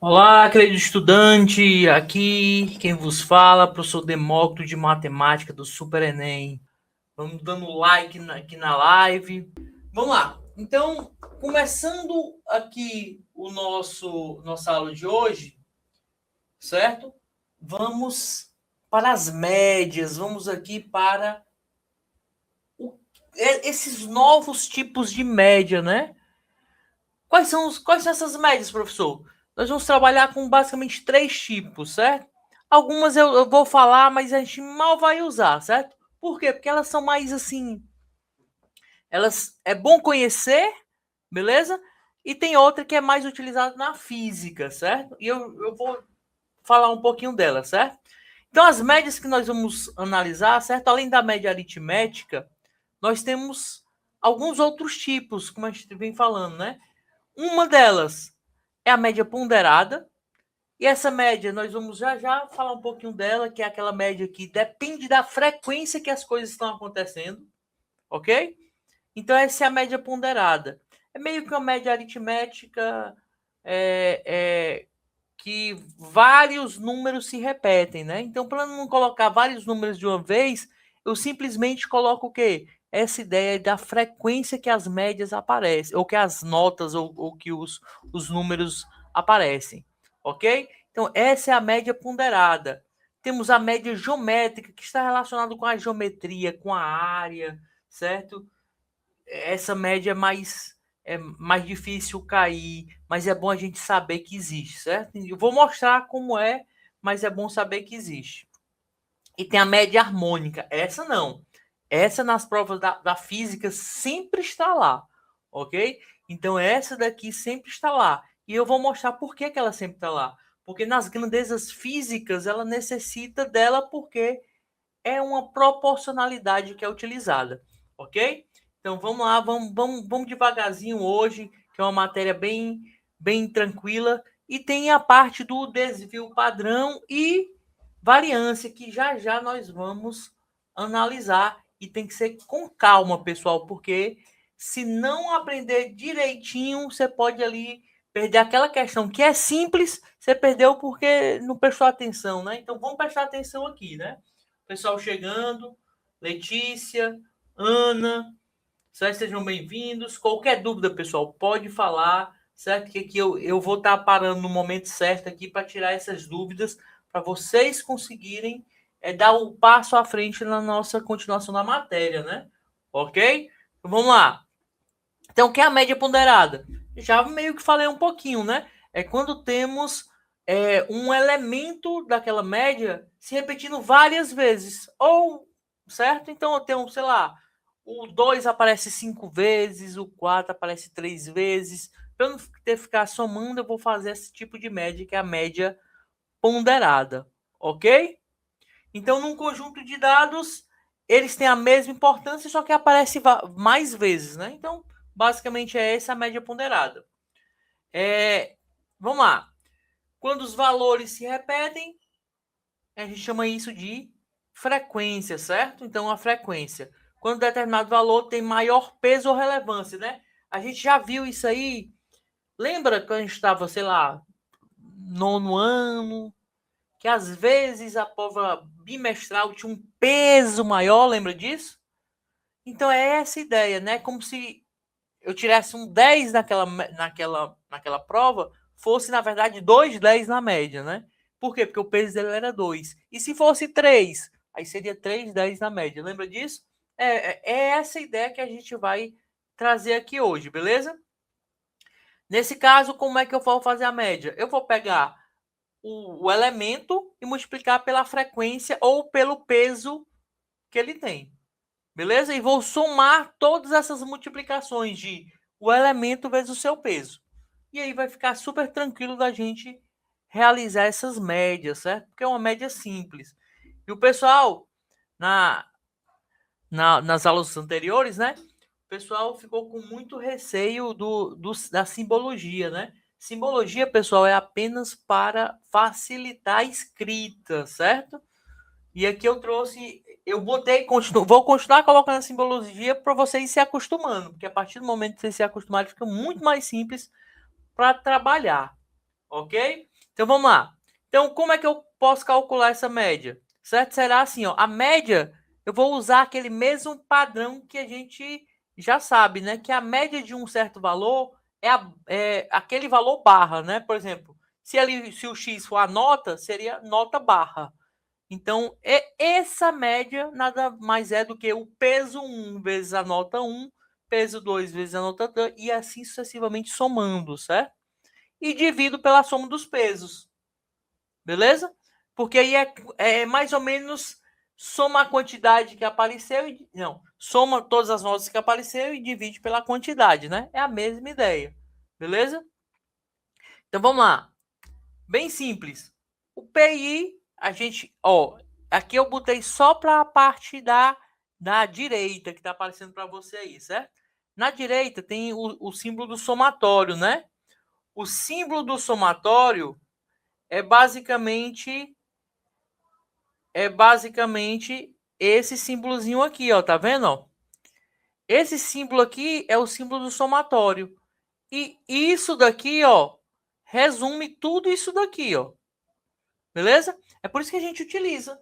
Olá, querido estudante, aqui quem vos fala, professor Demócrito de Matemática do Super Enem. Vamos dando like aqui na live. Vamos lá. Então, começando aqui o nossa aula de hoje, certo? Vamos para as médias, vamos aqui para o- esses novos tipos de média, né? Quais são essas médias, professor? Nós vamos trabalhar com basicamente três tipos, certo? Algumas eu vou falar, mas a gente mal vai usar, certo? Por quê? Porque elas são mais assim. Elas é bom conhecer, beleza? E tem outra que é mais utilizada na física, certo? E eu vou falar um pouquinho dela, certo? Então, as médias que nós vamos analisar, certo? Além da média aritmética, nós temos alguns outros tipos, como a gente vem falando, né? Uma delas é a média ponderada. E essa média, nós vamos já falar um pouquinho dela, que é aquela média que depende da frequência que as coisas estão acontecendo, ok? Então, essa é a média ponderada. É meio que uma média aritmética que vários números se repetem, né? Então, para não colocar vários números de uma vez, eu simplesmente coloco o quê? Essa ideia da frequência que as médias aparecem, ou que as notas, ou que os números aparecem, ok? Então, essa é a média ponderada. Temos a média geométrica, que está relacionada com a geometria, com a área, certo? Essa média é mais difícil cair, mas é bom a gente saber que existe, certo? Eu vou mostrar como é, mas é bom saber que existe. E tem a média harmônica. Essa não. Essa nas provas da física sempre está lá, ok? Então essa daqui sempre está lá. E eu vou mostrar por que, que ela sempre está lá. Porque nas grandezas físicas ela necessita dela porque é uma proporcionalidade que é utilizada, ok? Então vamos lá, vamos devagarzinho hoje, que é uma matéria bem tranquila. E tem a parte do desvio padrão e variância, que já nós vamos analisar. E tem que ser com calma, pessoal, porque se não aprender direitinho, você pode ali perder aquela questão que é simples, você perdeu porque não prestou atenção, né? Então vamos prestar atenção aqui, né? Pessoal chegando, Letícia, Ana, certo? Sejam bem-vindos. Qualquer dúvida, pessoal, pode falar, certo? Que eu vou estar parando no momento certo aqui para tirar essas dúvidas, para vocês conseguirem dar o passo à frente na nossa continuação da matéria, né? Ok? Então, vamos lá. Então, o que é a média ponderada? Já meio que falei um pouquinho, né? É quando temos um elemento daquela média se repetindo várias vezes. Ou, certo? Então, eu tenho, sei lá, o 2 aparece 5 vezes, o 4 aparece 3 vezes. Para eu não ter que ficar somando, eu vou fazer esse tipo de média, que é a média ponderada. Ok? Então, num conjunto de dados, eles têm a mesma importância, só que aparece mais vezes, né? Então, basicamente é essa a média ponderada. Vamos lá. Quando os valores se repetem, a gente chama isso de frequência, certo? Então, a frequência. Quando determinado valor tem maior peso ou relevância, né? A gente já viu isso aí. Lembra quando a gente estava, sei lá, nono ano, que às vezes a prova bimestral tinha um peso maior, lembra disso? Então é essa ideia, né? Como se eu tirasse um 10 naquela prova, fosse, na verdade, 2 10 na média, né? Por quê? Porque o peso dele era 2. E se fosse 3, aí seria 3 10 na média. Lembra disso? É essa ideia que a gente vai trazer aqui hoje, beleza? Nesse caso, como é que eu vou fazer a média? Eu vou pegar o elemento e multiplicar pela frequência ou pelo peso que ele tem. Beleza? E vou somar todas essas multiplicações de o elemento vezes o seu peso. E aí vai ficar super tranquilo da gente realizar essas médias, certo? Porque é uma média simples. E o pessoal, na, nas aulas anteriores, né? O pessoal ficou com muito receio da simbologia, né? Simbologia, pessoal, é apenas para facilitar a escrita, certo? E aqui eu trouxe, eu vou continuar colocando a simbologia para vocês se acostumando, porque a partir do momento que vocês se acostumarem, fica muito mais simples para trabalhar, ok? Então, vamos lá. Então, como é que eu posso calcular essa média? Certo? Será assim, ó, a média, eu vou usar aquele mesmo padrão que a gente já sabe, né? Que a média de um certo valor é aquele valor barra, né? Por exemplo, se o x for a nota, seria nota barra. Então, essa média nada mais é do que o peso 1 vezes a nota 1, peso 2 vezes a nota 2, e assim sucessivamente somando, certo? E divido pela soma dos pesos, beleza? Porque aí é mais ou menos soma a quantidade que apareceu e não, soma todas as notas que apareceram e divide pela quantidade, né? É a mesma ideia, beleza? Então vamos lá. Bem simples. O PI, a gente, ó, aqui eu botei só para a parte da direita que está aparecendo para você aí, certo? Na direita tem o símbolo do somatório, né? O símbolo do somatório é basicamente esse símbolozinho aqui, ó, tá vendo? Ó? Esse símbolo aqui é o símbolo do somatório. E isso daqui, ó, resume tudo isso daqui, ó. Beleza? É por isso que a gente utiliza.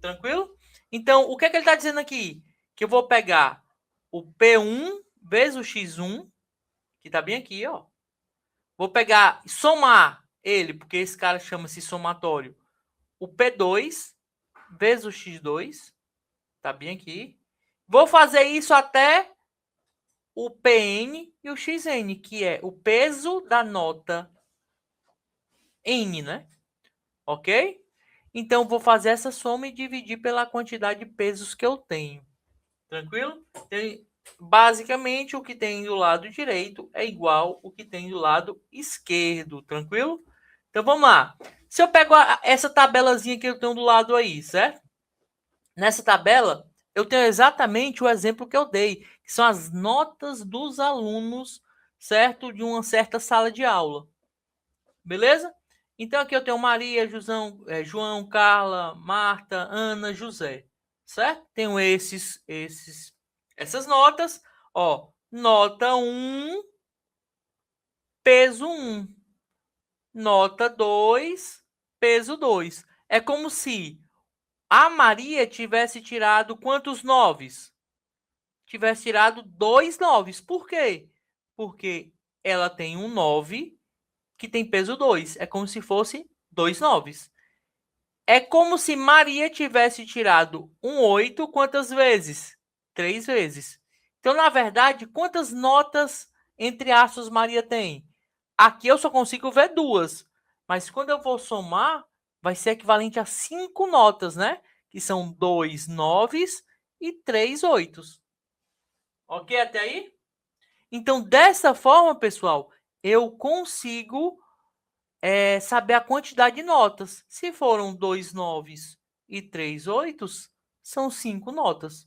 Tranquilo? Então, o que é que ele está dizendo aqui? Que eu vou pegar o P1 vezes o X1, que está bem aqui, ó. Vou pegar, somar ele, porque esse cara chama-se somatório. O P2 vezes o X2, tá bem aqui. Vou fazer isso até o PN e o XN, que é o peso da nota N, né? Ok? Então, vou fazer essa soma e dividir pela quantidade de pesos que eu tenho. Tranquilo? Basicamente, o que tem do lado direito é igual ao que tem do lado esquerdo. Tranquilo? Então, vamos lá. Se eu pego essa tabelazinha que eu tenho do lado aí, certo? Nessa tabela, eu tenho exatamente o exemplo que eu dei, que são as notas dos alunos, certo? De uma certa sala de aula. Beleza? Então, aqui eu tenho Maria, João, Carla, Marta, Ana, José. Certo? Tenho essas notas. Ó, nota 1, peso 1. Nota 2, peso 2. É como se a Maria tivesse tirado quantos noves? Tivesse tirado 2 noves. Por quê? Porque ela tem um 9 que tem peso 2. É como se fosse 2 noves. É como se Maria tivesse tirado um 8 quantas vezes? 3 vezes. Então, na verdade, quantas notas, entre aspas, Maria tem? Aqui eu só consigo ver 2. Mas quando eu vou somar, vai ser equivalente a 5 notas, né? Que são 2 noves e 3 oitos. Ok até aí? Então, dessa forma, pessoal, eu consigo saber a quantidade de notas. Se foram 2 noves e 3 oitos, são 5 notas.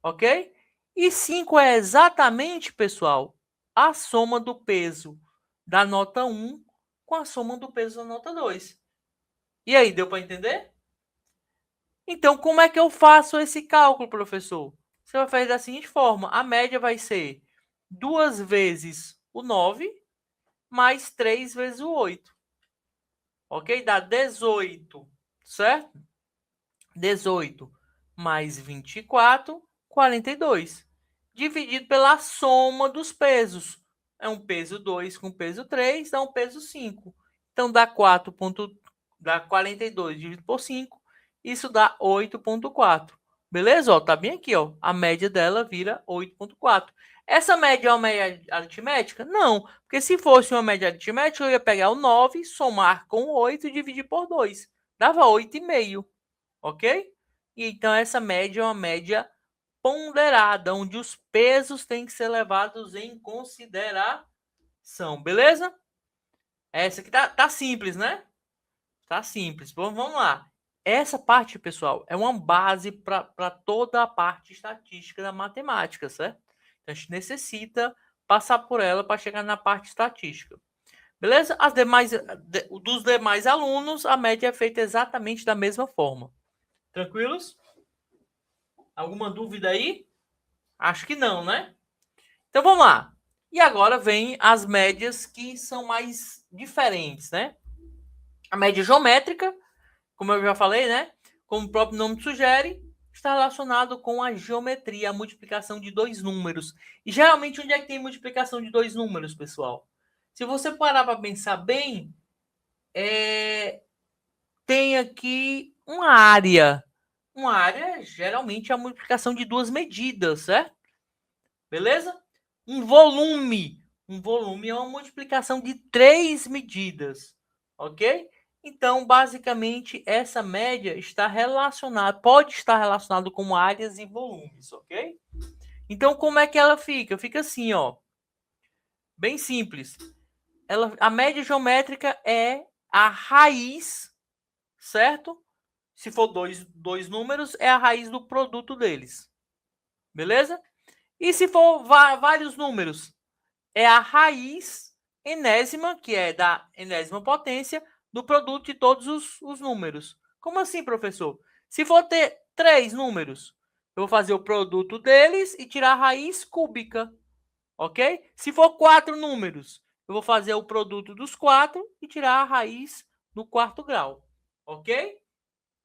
Ok? E 5 é exatamente, pessoal, a soma do peso da nota 1 com a soma do peso da nota 2. E aí, deu para entender? Então, como é que eu faço esse cálculo, professor? Você vai fazer da seguinte forma: a média vai ser 2 vezes o 9 mais 3 vezes o 8. Ok? Dá 18, certo? 18 mais 24, 42. Dividido pela soma dos pesos. É um peso 2 com peso 3, dá um peso 5. Então, dá 42 dividido por 5, isso dá 8,4. Beleza? Ó, tá bem aqui, ó. A média dela vira 8,4. Essa média é uma média aritmética? Não, porque se fosse uma média aritmética, eu ia pegar o 9, somar com o 8 e dividir por 2. Dava 8,5, ok? E então essa média é uma média ponderada, onde os pesos têm que ser levados em consideração, beleza? Essa aqui tá simples, né? Tá simples. Bom, vamos lá. Essa parte, pessoal, é uma base para toda a parte estatística da matemática, certo? Então, a gente necessita passar por ela para chegar na parte estatística. Beleza? Dos demais alunos, a média é feita exatamente da mesma forma. Tranquilos? Alguma dúvida aí? Acho que não, né? Então vamos lá. E agora vem as médias que são mais diferentes, né? A média geométrica, como eu já falei, né? Como o próprio nome sugere, está relacionado com a geometria, a multiplicação de dois números. E geralmente, onde é que tem multiplicação de dois números, pessoal? Se você parar para pensar bem, tem aqui uma área. Uma área, geralmente, é a multiplicação de duas medidas, certo? Beleza? Um volume. Um volume é uma multiplicação de três medidas, ok? Então, basicamente, essa média está relacionada, pode estar relacionado com áreas e volumes, ok? Então, como é que ela fica? Fica assim, ó, bem simples. A média geométrica é a raiz, certo? Se for dois números, é a raiz do produto deles, beleza? E se for vários números, é a raiz enésima, que é da enésima potência, do produto de todos os números. Como assim, professor? Se for ter três números, eu vou fazer o produto deles e tirar a raiz cúbica, ok? Se for quatro números, eu vou fazer o produto dos quatro e tirar a raiz no quarto grau, ok?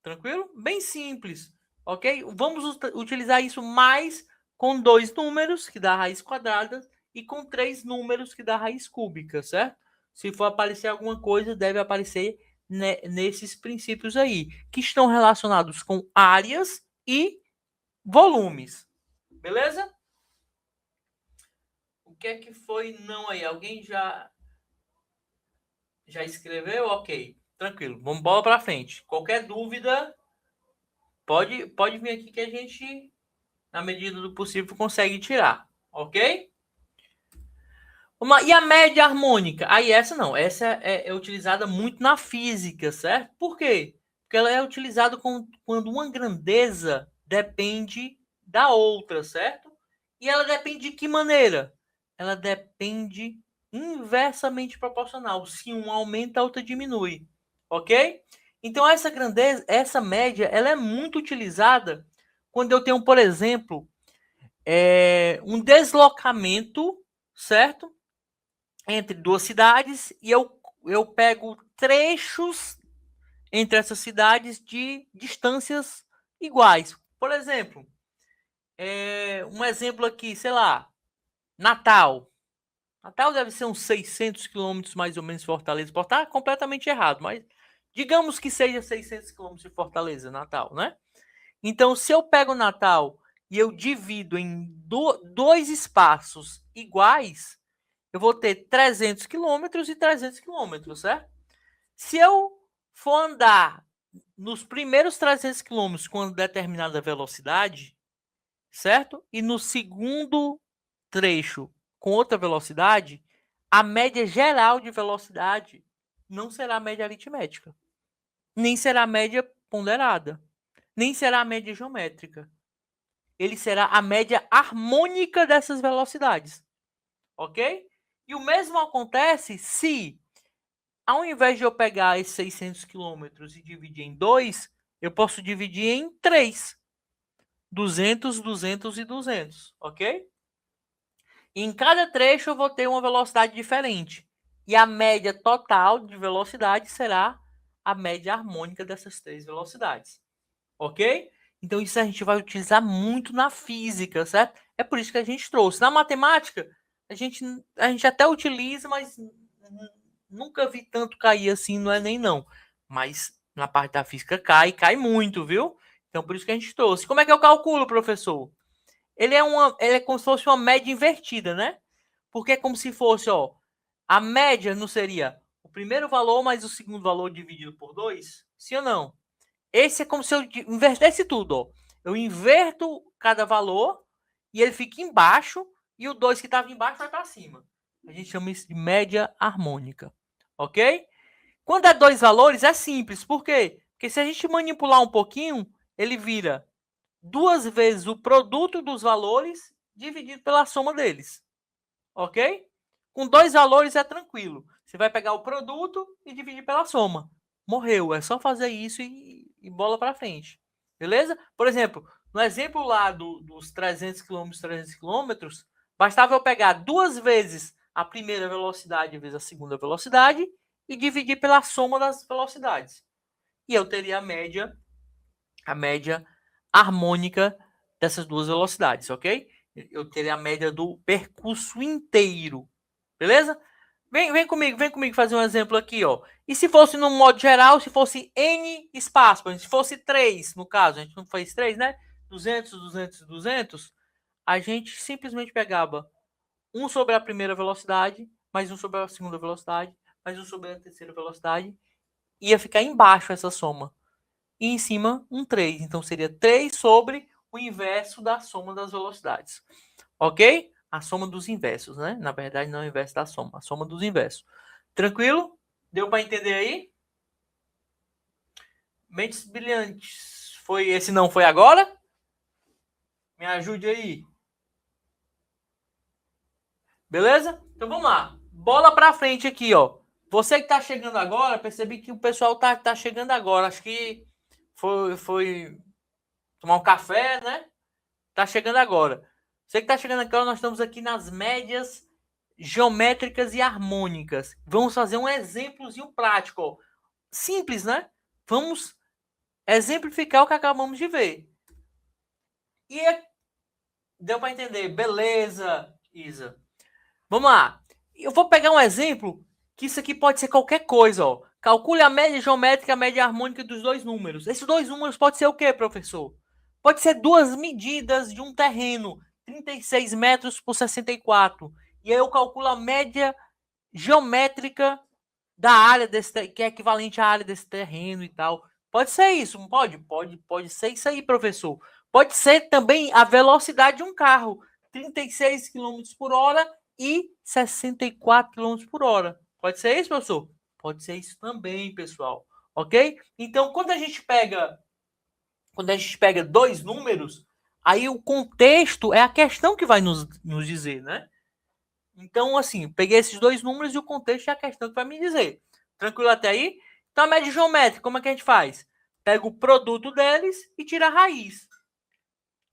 Tranquilo? Bem simples, ok? Vamos utilizar isso mais com dois números, que dá raiz quadrada, e com três números, que dá raiz cúbica, certo? Se for aparecer alguma coisa, deve aparecer nesses princípios aí, que estão relacionados com áreas e volumes. Beleza? O que é que foi não aí? Alguém já escreveu? Ok, tranquilo. Vamos bola para frente. Qualquer dúvida, pode vir aqui que a gente, na medida do possível, consegue tirar, ok? E a média harmônica? Aí essa não, essa é utilizada muito na física, certo? Por quê? Porque ela é utilizada quando uma grandeza depende da outra, certo? E ela depende de que maneira? Ela depende inversamente proporcional. Se um aumenta, a outra diminui, ok? Então essa grandeza, essa média, ela é muito utilizada quando eu tenho, por exemplo, um deslocamento, certo? Entre duas cidades e eu pego trechos entre essas cidades de distâncias iguais. Por exemplo, um exemplo aqui, sei lá, Natal. Natal deve ser uns 600 quilômetros mais ou menos de Fortaleza. Pode estar completamente errado, mas digamos que seja 600 quilômetros de Fortaleza, Natal, né? Então, se eu pego Natal e eu divido em dois espaços iguais, eu vou ter 300 quilômetros e 300 quilômetros, certo? Se eu for andar nos primeiros 300 quilômetros com determinada velocidade, certo? E no segundo trecho com outra velocidade, a média geral de velocidade não será a média aritmética, nem será a média ponderada, nem será a média geométrica. Ele será a média harmônica dessas velocidades, ok? E o mesmo acontece se, ao invés de eu pegar esses 600 quilômetros e dividir em 2, eu posso dividir em 3. 200, 200 e 200, ok? E em cada trecho eu vou ter uma velocidade diferente. E a média total de velocidade será a média harmônica dessas três velocidades, ok? Então isso a gente vai utilizar muito na física, certo? É por isso que a gente trouxe. Na matemática, a gente até utiliza, mas nunca vi tanto cair assim, não é nem não. Mas na parte da física cai muito, viu? Então por isso que a gente trouxe. Como é que eu calculo, professor? Ele é como se fosse uma média invertida, né? Porque é como se fosse, ó, a média não seria o primeiro valor mais o segundo valor dividido por 2? Sim ou não? Esse é como se eu invertesse tudo, ó. Eu inverto cada valor e ele fica embaixo e o 2 que estava embaixo vai para cima. A gente chama isso de média harmônica, ok? Quando é dois valores, é simples. Por quê? Porque se a gente manipular um pouquinho, ele vira duas vezes o produto dos valores dividido pela soma deles, ok? Com dois valores é tranquilo. Você vai pegar o produto e dividir pela soma. Morreu. É só fazer isso e bola para frente. Beleza? Por exemplo, no exemplo lá dos 300 km, 300 km, bastava eu pegar duas vezes a primeira velocidade vezes a segunda velocidade e dividir pela soma das velocidades. E eu teria a média harmônica dessas duas velocidades, ok? Eu teria a média do percurso inteiro, beleza? Vem comigo fazer um exemplo aqui, ó. E se fosse no modo geral, se fosse N espaço, se fosse 3, no caso, a gente não fez 3, né? 200, 200, 200, a gente simplesmente pegava 1 sobre a primeira velocidade, mais 1 sobre a segunda velocidade, mais 1 sobre a terceira velocidade, ia ficar embaixo essa soma. E em cima, um 3. Então, seria 3 sobre o inverso da soma das velocidades. Ok? A soma dos inversos, né? Na verdade, não é o inverso da soma, a soma dos inversos. Tranquilo? Deu para entender aí? Mentes brilhantes. Foi esse não foi agora? Me ajude aí. Beleza? Então vamos lá. Bola para frente aqui, ó. Você que tá chegando agora, percebi que o pessoal tá chegando agora. Acho que foi tomar um café, né? Tá chegando agora. Você que tá chegando agora, nós estamos aqui nas médias geométricas e harmônicas. Vamos fazer um exemplozinho prático, ó. Simples, né? Vamos exemplificar o que acabamos de ver. E deu para entender? Beleza, Isa. Vamos lá. Eu vou pegar um exemplo que isso aqui pode ser qualquer coisa, ó. Calcule a média geométrica e a média harmônica dos dois números. Esses dois números pode ser o quê, professor? Pode ser duas medidas de um terreno, 36 metros por 64. E aí eu calculo a média geométrica da área desse, que é equivalente à área desse terreno e tal. Pode ser isso, não pode? Pode ser isso aí, professor. Pode ser também a velocidade de um carro, 36 km por hora e 64 km por hora. Pode ser isso, professor? Pode ser isso também, pessoal. Ok? Então, quando a gente pega dois números, aí o contexto é a questão que vai nos dizer, né? Então, assim, peguei esses dois números e o contexto é a questão que vai me dizer. Tranquilo até aí? Então, a média geométrica, como é que a gente faz? Pega o produto deles e tira a raiz.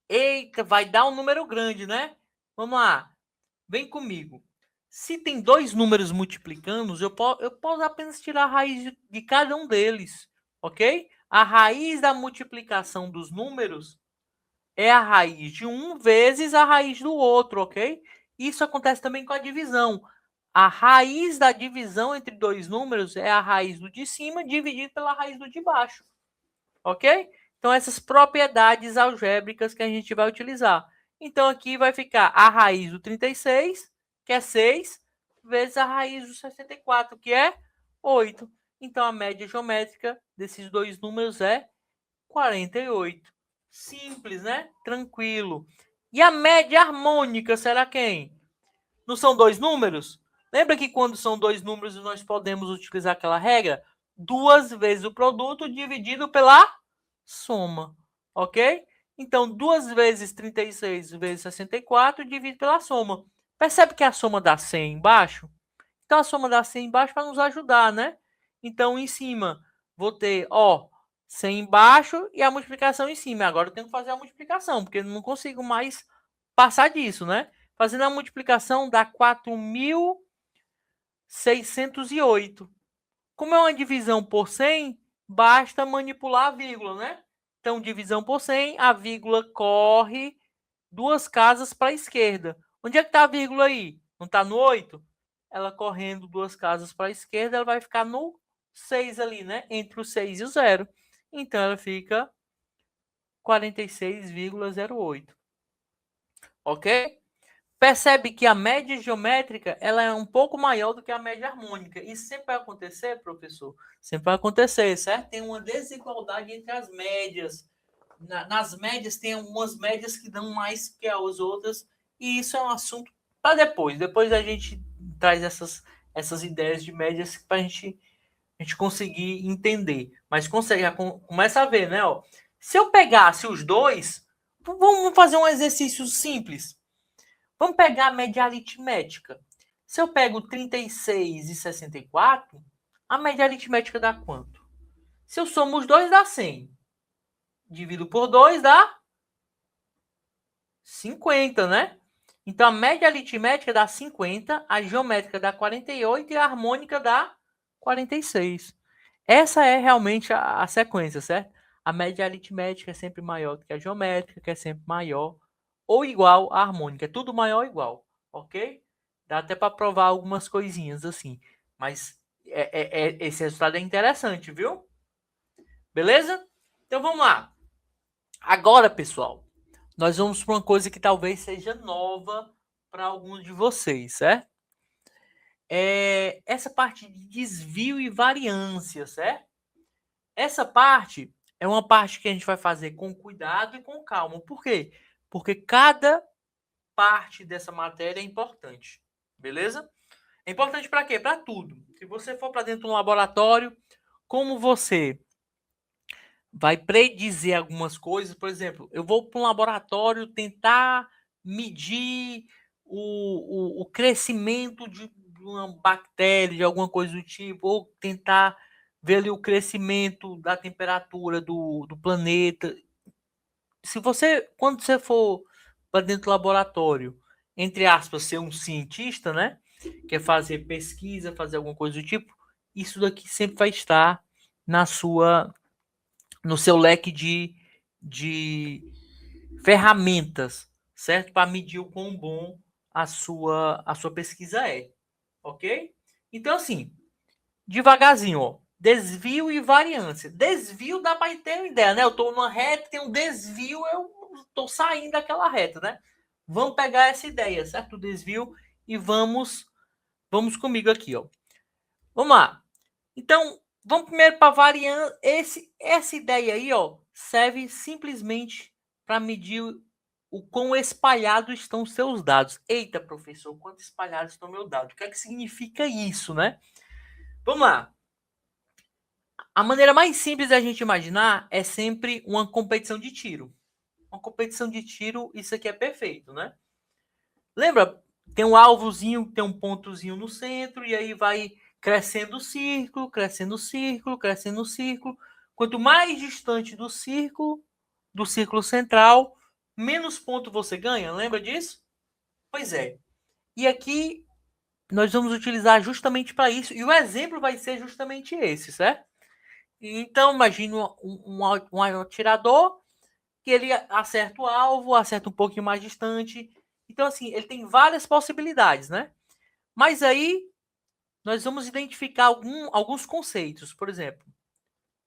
Eita, vai dar um número grande, né? Vamos lá. Vem comigo. Se tem dois números multiplicando, eu posso apenas tirar a raiz de cada um deles, ok? A raiz da multiplicação dos números é a raiz de um vezes a raiz do outro, ok? Isso acontece também com a divisão. A raiz da divisão entre dois números é a raiz do de cima dividido pela raiz do de baixo, ok? Então, essas propriedades algébricas que a gente vai utilizar. Então, aqui vai ficar a raiz do 36, que é 6, vezes a raiz do 64, que é 8. Então, a média geométrica desses dois números é 48. Simples, né? Tranquilo. E a média harmônica será quem? Não são dois números? Lembra que quando são dois números nós podemos utilizar aquela regra? 2 vezes o produto dividido pela soma, ok? Então, 2 vezes 36 vezes 64 dividido pela soma. Percebe que a soma dá 100 embaixo? Então, a soma dá 100 embaixo para nos ajudar, né? Então, em cima, vou ter, ó, 100 embaixo e a multiplicação em cima. Agora eu tenho que fazer a multiplicação, porque eu não consigo mais passar disso, né? Fazendo a multiplicação dá 4.608. Como é uma divisão por 100, basta manipular a vírgula, né? Então, divisão por 100, a vírgula corre 2 casas para a esquerda. Onde é que está a vírgula aí? Não está no 8? Ela correndo 2 casas para a esquerda, ela vai ficar no 6 ali, né? Entre o 6 e o 0. Então, ela fica 46,08. Ok? Percebe que a média geométrica ela é um pouco maior do que a média harmônica. Isso sempre vai acontecer, professor? Sempre vai acontecer, certo? Tem uma desigualdade entre as médias. Nas médias, tem algumas médias que dão mais que as outras, e isso é um assunto para depois. Depois a gente traz essas ideias de médias para a gente conseguir entender. Mas consegue, já começa a ver, né? Ó. Se eu pegasse os dois, vamos fazer um exercício simples. Vamos pegar a média aritmética. Se eu pego 36 e 64, a média aritmética dá quanto? Se eu somo os dois, dá 100. Divido por 2, dá 50, né? Então, a média aritmética dá 50, a geométrica dá 48 e a harmônica dá 46. Essa é realmente a sequência, certo? A média aritmética é sempre maior do que a geométrica, que é sempre maior ou igual à harmônica. É tudo maior ou igual, ok? Dá até para provar algumas coisinhas assim. Mas esse resultado é interessante, viu? Beleza? Então vamos lá. Agora, pessoal, nós vamos para uma coisa que talvez seja nova para alguns de vocês, certo? Essa parte de desvio e variância, certo? Essa parte é uma parte que a gente vai fazer com cuidado e com calma. Por quê? Porque cada parte dessa matéria é importante, beleza? É importante para quê? Para tudo. Se você for para dentro de um laboratório, como você vai predizer algumas coisas, por exemplo, eu vou para um laboratório tentar medir o crescimento de uma bactéria, de alguma coisa do tipo, ou tentar ver ali o crescimento da temperatura do planeta. Se você, quando você for para dentro do laboratório, entre aspas, ser um cientista, né? Quer fazer pesquisa, fazer alguma coisa do tipo, isso daqui sempre vai estar no seu leque de ferramentas, certo? Para medir o quão bom a sua pesquisa é, ok? Então, assim, devagarzinho, ó. Desvio e variância. Desvio dá para ter uma ideia, né? Eu estou numa reta, tem um desvio, eu estou saindo daquela reta, né? Vamos pegar essa ideia, certo? O desvio e vamos comigo aqui, ó. Vamos lá. Então, vamos primeiro para variância. Essa ideia aí, ó, serve simplesmente para medir o quão espalhados estão os seus dados. Eita, professor, quanto espalhados estão meus dados? O que é que significa isso, né? Vamos lá. A maneira mais simples da gente imaginar é sempre uma competição de tiro. Uma competição de tiro, isso aqui é perfeito, né? Lembra? Tem um alvozinho, tem um pontozinho no centro, e aí vai crescendo o círculo, crescendo o círculo, crescendo o círculo. Quanto mais distante do círculo central, menos ponto você ganha. Lembra disso? Pois é. E aqui nós vamos utilizar justamente para isso. E o exemplo vai ser justamente esse, certo? Então, imagine um atirador que ele acerta o alvo, acerta um pouquinho mais distante. Então, assim, ele tem várias possibilidades, né? Mas aí, nós vamos identificar alguns conceitos. Por exemplo,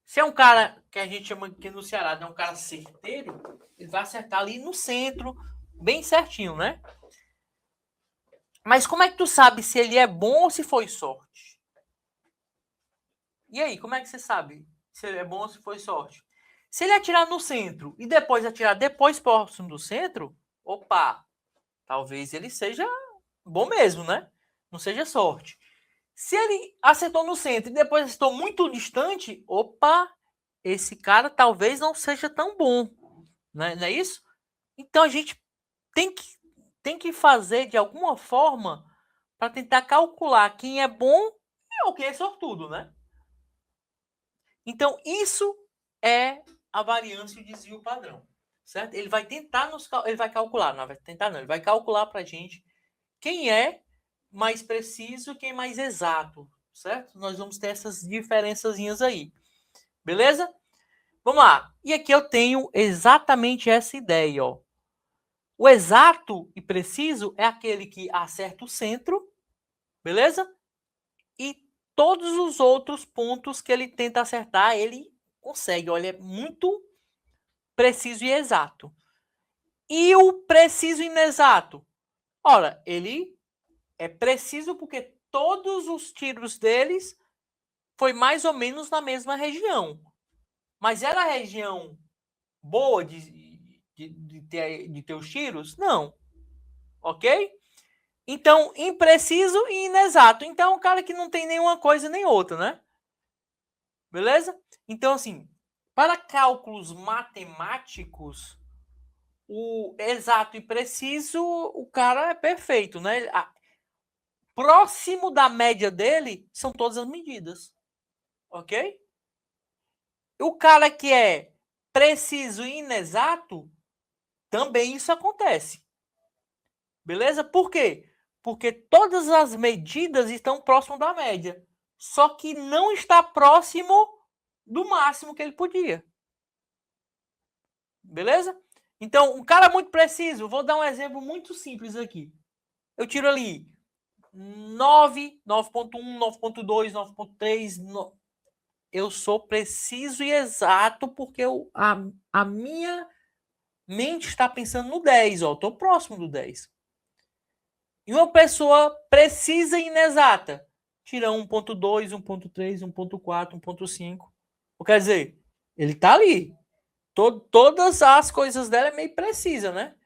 se é um cara que a gente chama aqui no Ceará, é um cara certeiro, ele vai acertar ali no centro, bem certinho, né? Mas como é que tu sabe se ele é bom ou se foi sorte? E aí, como é que você sabe se ele é bom ou se foi sorte? Se ele atirar no centro e depois atirar depois próximo do centro, opa, talvez ele seja bom mesmo, né? Não seja sorte. Se ele acertou no centro e depois acertou muito distante, opa, esse cara talvez não seja tão bom, né? Não é isso? Então a gente tem que, tem que fazer de alguma forma para tentar calcular quem é bom ou quem é sortudo, né? Então isso é a variância e o desvio padrão, certo? Ele vai tentar ele vai calcular, não vai tentar não, ele vai calcular para a gente quem é mais preciso, quem é mais exato, certo? Nós vamos ter essas diferençazinhas aí, beleza? Vamos lá. E aqui eu tenho exatamente essa ideia, ó. O exato e preciso é aquele que acerta o centro, beleza? E todos os outros pontos que ele tenta acertar, ele consegue. Olha, é muito preciso e exato. E o preciso e inexato? Ora, ele é preciso porque todos os tiros deles foi mais ou menos na mesma região. Mas era a região boa de ter os tiros? Não. Ok? Então, impreciso e inexato. Então, é um cara que não tem nenhuma coisa nem outra, né? Beleza? Então, assim, para cálculos matemáticos, o exato e preciso, o cara é perfeito, né? Próximo da média dele são todas as medidas. Ok? O cara que é preciso e inexato, também isso acontece. Beleza? Por quê? Porque todas as medidas estão próximo da média. só que não está próximo do máximo que ele podia. Beleza? Então, um cara muito preciso, vou dar um exemplo muito simples aqui. Eu tiro ali 9, 9.1, 9.2, 9.3. Eu sou preciso e exato porque a minha mente está pensando no 10. Ó, estou próximo do 10. E uma pessoa precisa e inexata tira 1.2, 1.3, 1.4, 1.5. Quer dizer, ele está ali. Todas as coisas dela é meio precisa, né?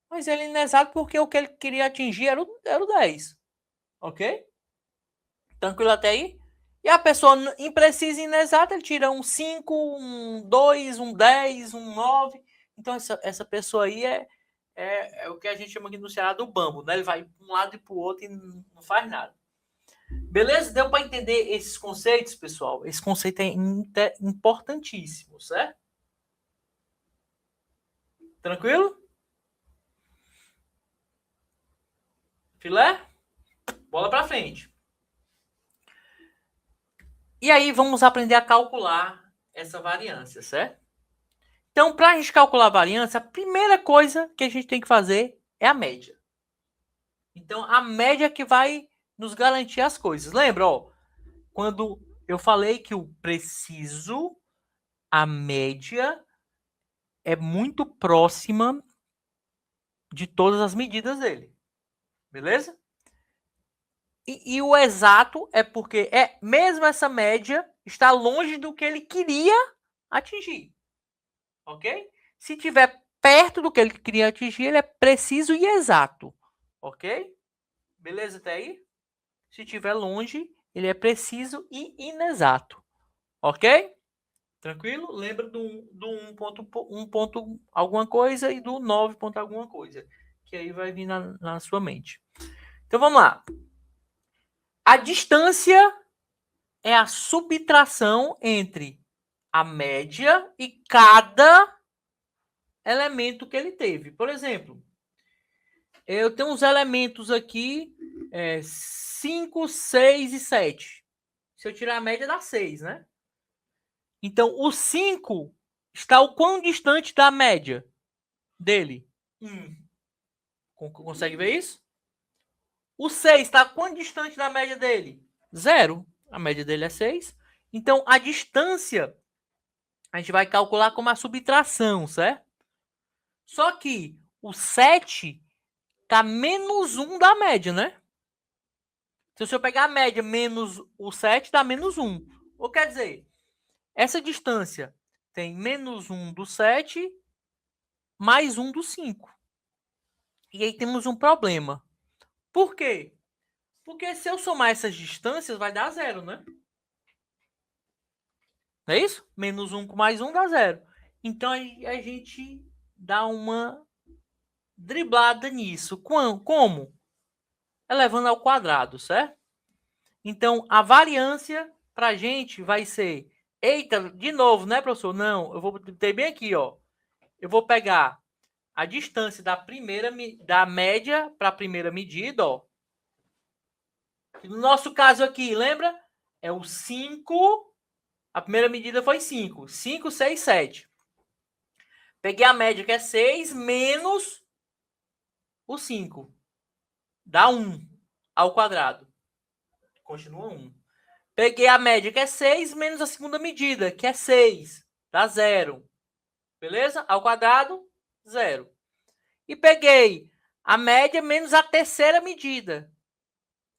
Mas ele é inexato porque o que ele queria atingir era o 10. Ok? Tranquilo até aí? E a pessoa imprecisa e inexata, ele tira um 5, um 2, um 10, um 9. Então, essa pessoa aí é o que a gente chama aqui no Ceará do bambo, né? Ele vai para um lado e para o outro e não faz nada. Beleza? Deu para entender esses conceitos, pessoal? Esse conceito é importantíssimo, certo? Tranquilo? Filé? Bola para frente. E aí vamos aprender a calcular essa variância, certo? Então, para a gente calcular a variância, a primeira coisa que a gente tem que fazer é a média. Então, a média que vai nos garantir as coisas. Lembra, ó, quando eu falei que o preciso, a média é muito próxima de todas as medidas dele. Beleza? E o exato é porque mesmo essa média está longe do que ele queria atingir. Ok? Se tiver perto do que ele queria atingir, ele é preciso e exato. Ok? Beleza até aí? Se estiver longe, ele é preciso e inexato. Ok? Tranquilo? Lembra do 1 ponto alguma coisa e do 9 ponto alguma coisa. Que aí vai vir na sua mente. Então vamos lá. A distância é a subtração entre a média e cada elemento que ele teve. Por exemplo, eu tenho uns elementos aqui, 5, 6 e 7. Se eu tirar a média, dá 6, né? Então, o 5 está o quão distante da média dele? 1. Consegue ver isso? O 6 está quão distante da média dele? 0. A média dele é 6. Então, a distância a gente vai calcular como a subtração, certo? Só que o 7 está menos 1 da média, né? Então, se eu pegar a média menos o 7, dá menos 1. Ou quer dizer, essa distância tem menos 1 do 7 mais 1 do 5. E aí temos um problema. Por quê? Porque se eu somar essas distâncias, vai dar 0, né? Não é isso? Menos 1 com mais 1 dá 0. Então, a gente dá uma driblada nisso. Como? Elevando ao quadrado, certo? Então, a variância para a gente vai ser... Eita, de novo, né, professor? Não, eu vou ter bem aqui, ó. Eu vou pegar a distância da média para a primeira medida, ó. No nosso caso aqui, lembra? É o 5. A primeira medida foi 5. 5, 6, 7. Peguei a média, que é 6, menos o 5. Dá 1 ao quadrado. Continua 1. Peguei a média, que é 6, menos a segunda medida, que é 6. Dá 0. Beleza? Ao quadrado, 0. E peguei a média menos a terceira medida,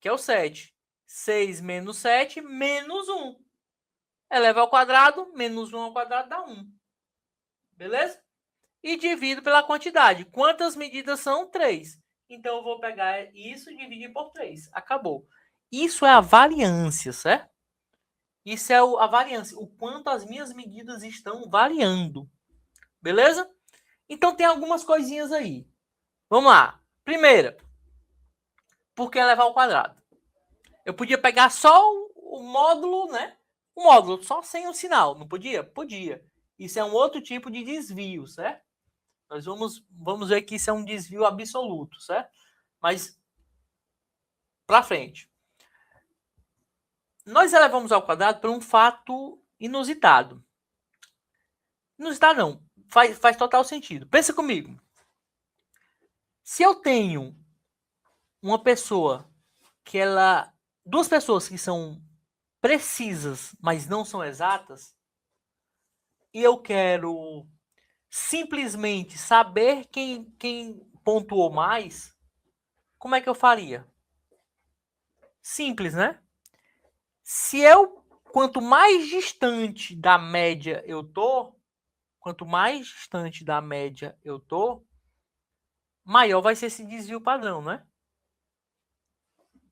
que é o 7. 6 menos 7, menos 1. Eleva ao quadrado, menos 1 ao quadrado dá 1. Beleza? E divido pela quantidade. Quantas medidas são? 3. Então, eu vou pegar isso e dividir por 3. Acabou. Isso é a variância, certo? Isso é a variância. O quanto as minhas medidas estão variando. Beleza? Então, tem algumas coisinhas aí. Vamos lá. Primeira, por que elevar ao quadrado? Eu podia pegar só o módulo, né? O módulo, só sem o sinal. Não podia? Podia. Isso é um outro tipo de desvio, certo? Nós vamos ver que isso é um desvio absoluto, certo? Mas, para frente. Nós elevamos ao quadrado por um fato inusitado. Inusitado não, faz total sentido. Pensa comigo. Se eu tenho uma pessoa que ela... Duas pessoas que são precisas, mas não são exatas, e eu quero simplesmente saber quem pontuou mais, como é que eu faria? Simples, né? Se eu, quanto mais distante da média eu tô, quanto mais distante da média eu tô, maior vai ser esse desvio padrão, né?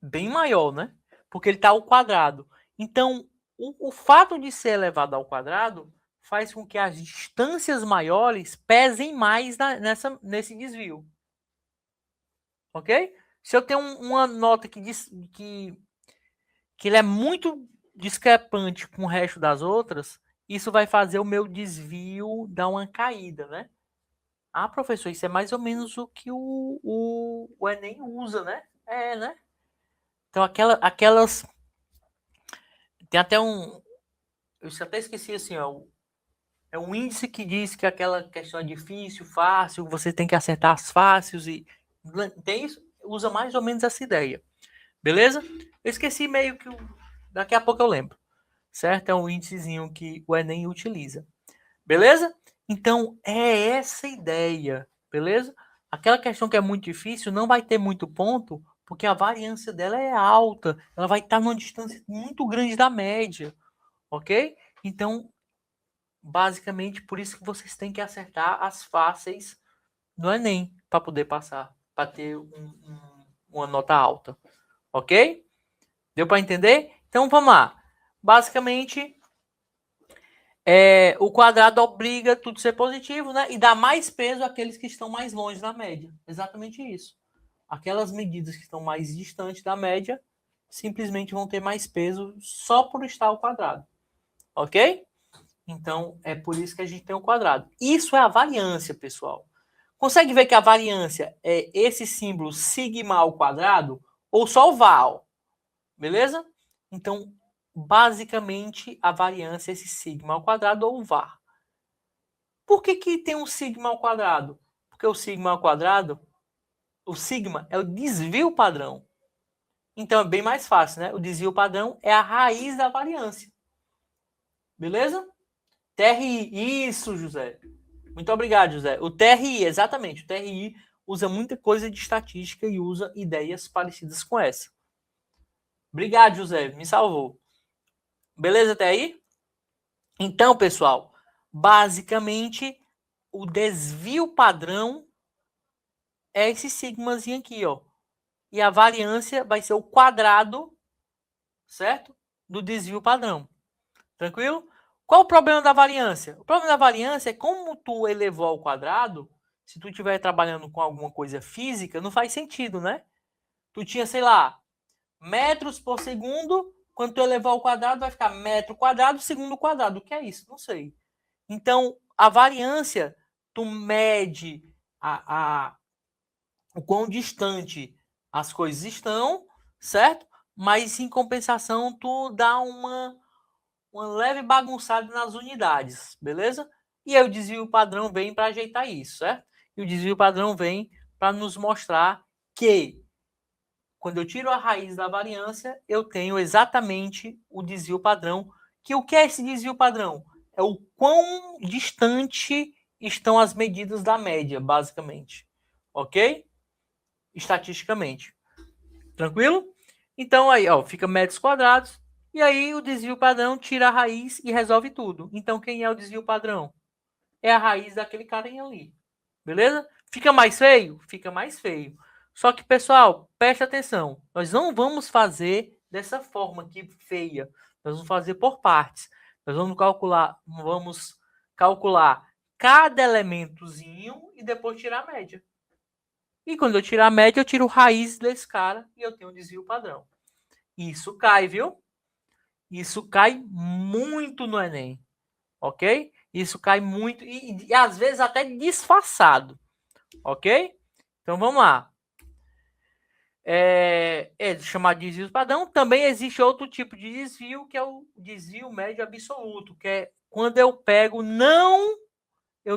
Bem maior, né? Porque ele está ao quadrado. Então, o fato de ser elevado ao quadrado faz com que as distâncias maiores pesem mais nesse desvio. Ok? Se eu tenho uma nota que diz que ele é muito discrepante com o resto das outras, isso vai fazer o meu desvio dar uma caída, né? Ah, professor, isso é mais ou menos o que o Enem usa, né? É, né? Então, aquelas... Tem até um... Eu até esqueci assim, ó. É um índice que diz que aquela questão é difícil, fácil, você tem que acertar as fáceis e... Tem isso? Usa mais ou menos essa ideia. Beleza? Eu esqueci meio que... Daqui a pouco eu lembro. Certo? É um índicezinho que o Enem utiliza. Beleza? Então, é essa ideia. Beleza? Aquela questão que é muito difícil não vai ter muito ponto, porque a variância dela é alta. Ela vai estar numa distância muito grande da média. Ok? Então, basicamente, por isso que vocês têm que acertar as fáceis no Enem para poder passar, para ter uma nota alta. Ok? Deu para entender? Então, vamos lá. Basicamente, o quadrado obriga tudo a ser positivo, né? E dá mais peso àqueles que estão mais longe da média. Exatamente isso. Aquelas medidas que estão mais distantes da média simplesmente vão ter mais peso só por estar ao quadrado. Ok? Então, é por isso que a gente tem o quadrado. Isso é a variância, pessoal. Consegue ver que a variância é esse símbolo sigma ao quadrado ou só o val? Beleza? Então, basicamente, a variância é esse sigma ao quadrado ou o var. Por que tem um sigma ao quadrado? Porque o sigma ao quadrado, o sigma é o desvio padrão. Então, é bem mais fácil, né? O desvio padrão é a raiz da variância. Beleza? TRI, isso, José. Muito obrigado, José. O TRI, exatamente. O TRI usa muita coisa de estatística e usa ideias parecidas com essa. Obrigado, José. Me salvou. Beleza até aí? Então, pessoal, basicamente, o desvio padrão é esse sigmazinho aqui, ó. E a variância vai ser o quadrado, certo? Do desvio padrão. Tranquilo? Qual o problema da variância? O problema da variância é como tu elevou ao quadrado, se tu estiver trabalhando com alguma coisa física, não faz sentido, né? Tu tinha, sei lá, metros por segundo, quando tu elevar ao quadrado, vai ficar metro quadrado, segundo quadrado. O que é isso? Não sei. Então, a variância, tu mede o quão distante as coisas estão, certo? Mas, em compensação, tu dá uma leve bagunçada nas unidades, beleza? E aí o desvio padrão vem para ajeitar isso, certo? E o desvio padrão vem para nos mostrar que quando eu tiro a raiz da variância, eu tenho exatamente o desvio padrão. Que o que é esse desvio padrão? É o quão distante estão as medidas da média, basicamente. Ok? Estatisticamente. Tranquilo? Então aí, ó, fica metros quadrados. E aí o desvio padrão tira a raiz e resolve tudo. Então quem é o desvio padrão? É a raiz daquele carinha ali. Beleza? Fica mais feio? Fica mais feio. Só que, pessoal, preste atenção. Nós não vamos fazer dessa forma aqui feia. Nós vamos fazer por partes. Nós vamos calcular cada elementozinho e depois tirar a média. E quando eu tirar a média, eu tiro raiz desse cara e eu tenho um desvio padrão. Isso cai, viu? Isso cai muito no Enem. Ok? Isso cai muito e às vezes até disfarçado. Ok? Então vamos lá. é chamado de desvio padrão. Também existe outro tipo de desvio, que é o desvio médio absoluto, que é quando eu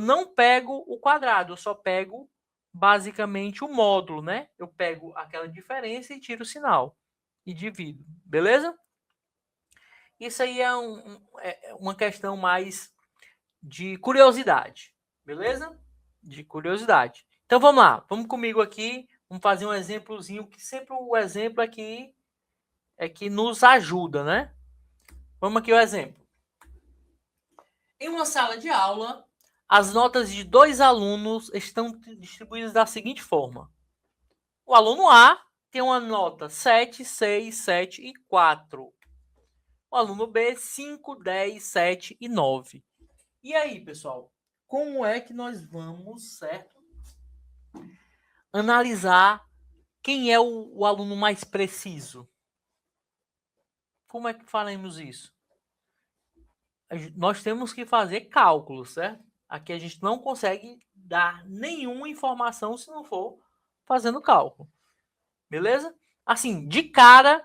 não pego o quadrado, eu só pego basicamente o módulo, né? Eu pego aquela diferença e tiro o sinal e divido, beleza? Isso aí é uma questão mais de curiosidade, beleza? De curiosidade. Então vamos lá, vamos comigo aqui, vamos fazer um exemplozinho, que sempre o exemplo aqui é que nos ajuda, né? Vamos aqui o exemplo. Em uma sala de aula, as notas de 2 alunos estão distribuídas da seguinte forma. O aluno A tem uma nota 7, 6, 7 e 4. O aluno B, 5, 10, 7 e 9. E aí, pessoal, como é que nós vamos, certo, analisar quem é o aluno mais preciso? Como é que faremos isso? Nós temos que fazer cálculos, certo? Aqui a gente não consegue dar nenhuma informação se não for fazendo cálculo. Beleza? Assim, de cara,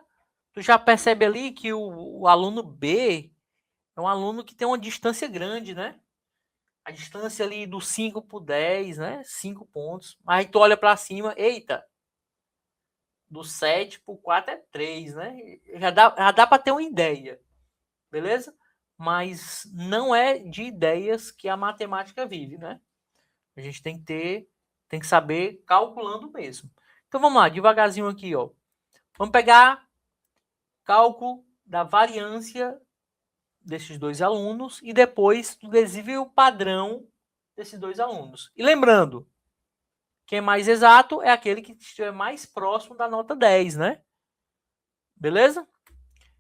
tu já percebe ali que o aluno B é um aluno que tem uma distância grande, né? A distância ali do 5 para o 10, né? 5 pontos. Aí tu olha para cima, eita, do 7 para o 4 é 3, né? Já dá para ter uma ideia. Beleza? Mas não é de ideias que a matemática vive, né? A gente tem que saber calculando mesmo. Então vamos lá, devagarzinho aqui, ó. Vamos pegar cálculo da variância desses dois alunos e depois do desvio padrão desses dois alunos. E lembrando, quem é mais exato é aquele que estiver mais próximo da nota 10, né? Beleza?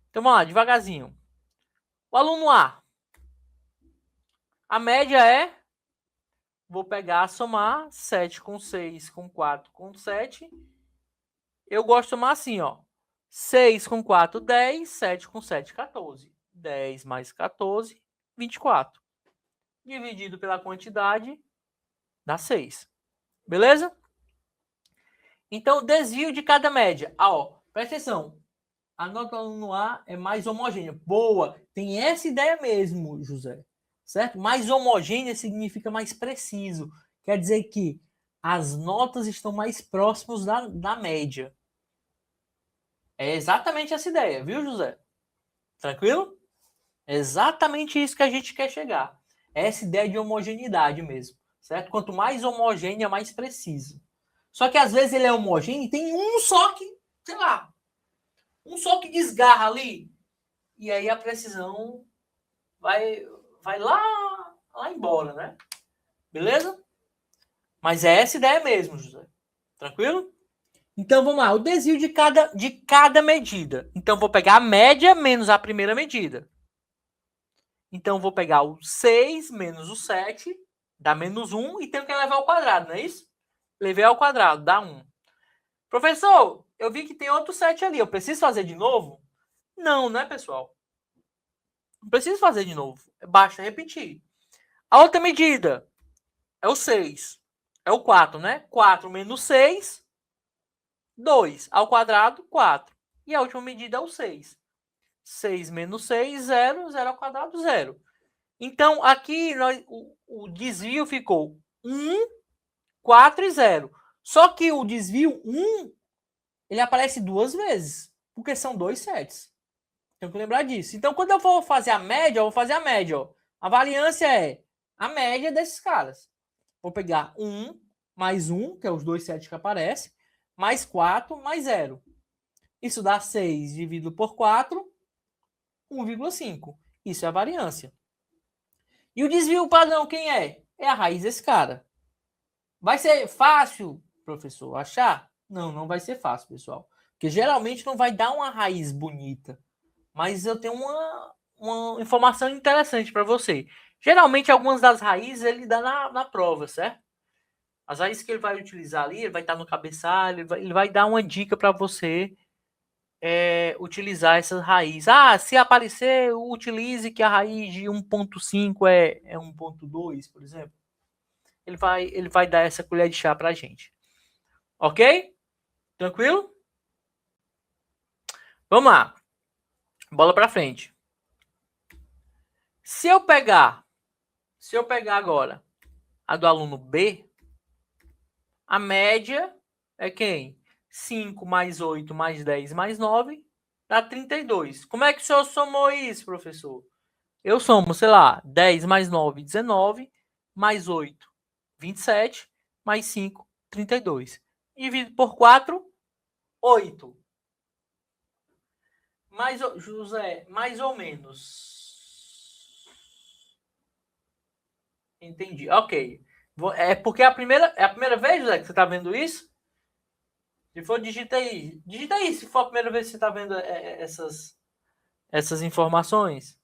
Então vamos lá, devagarzinho. O aluno a média é, vou pegar, somar 7 com 6 com 4 com 7. Eu gosto de somar assim, ó. 6 com 4, 10. 7 com 7, 14. 10 mais 14, 24. Dividido pela quantidade, dá 6. Beleza? Então, o desvio de cada média. Ó, presta atenção. A nota do aluno A é mais homogênea. Boa. Tem essa ideia mesmo, José. Certo? Mais homogênea significa mais preciso. Quer dizer que as notas estão mais próximas da média. É exatamente essa ideia, viu, José? Tranquilo? É exatamente isso que a gente quer chegar. Essa ideia de homogeneidade mesmo, certo? Quanto mais homogênea, mais preciso. Só que às vezes ele é homogêneo e tem um só que, sei lá, um só que desgarra ali. E aí a precisão vai lá embora, né? Beleza? Mas é essa ideia mesmo, José. Tranquilo? Então vamos lá, o desvio de cada medida. Então vou pegar a média menos a primeira medida. Então vou pegar o 6 menos o 7, dá menos 1 e tenho que levar ao quadrado, não é isso? Levei ao quadrado, dá 1. Professor, eu vi que tem outro 7 ali, eu preciso fazer de novo? Não, né, pessoal? Não preciso fazer de novo, basta repetir. A outra medida é o 6, é o 4, né? 4 menos 6, 2. Ao quadrado, 4. E a última medida é o 6. 6 menos 6, 0. 0 ao quadrado, 0. Então, aqui o desvio ficou 1, 4 e 0. Só que o desvio 1, ele aparece duas vezes, porque são dois sets. Tem que lembrar disso. Então, quando eu for fazer a média, eu vou fazer a média. Ó. A variância é a média desses caras. Vou pegar 1 mais 1, que é os dois sets que aparecem, mais 4 mais 0. Isso dá 6 dividido por 4, 1,5. Isso é a variância. E o desvio padrão quem é? É a raiz desse cara. Vai ser fácil, professor, achar? Não, não vai ser fácil, pessoal. Porque geralmente não vai dar uma raiz bonita. Mas eu tenho uma informação interessante para você. Geralmente, algumas das raízes ele dá na prova, certo? As raízes que ele vai utilizar ali, ele vai estar no cabeçalho, ele vai dar uma dica para você utilizar essas raízes. Ah, se aparecer, utilize que a raiz de 1,5 é 1,2, por exemplo. Ele vai dar essa colher de chá pra gente. Ok? Tranquilo? Vamos lá. Bola para frente. Se eu pegar agora a do aluno B, a média é quem? 5 mais 8 mais 10 mais 9 dá 32. Como é que o senhor somou isso, professor? Eu somo, sei lá, 10 mais 9, 19, mais 8, 27, mais 5, 32. Dividido por 4, 8. José, mais ou menos. Entendi. Ok. É porque é a primeira vez, José, que você está vendo isso? Se for, digita aí. Digita aí se for a primeira vez que você está vendo essas informações.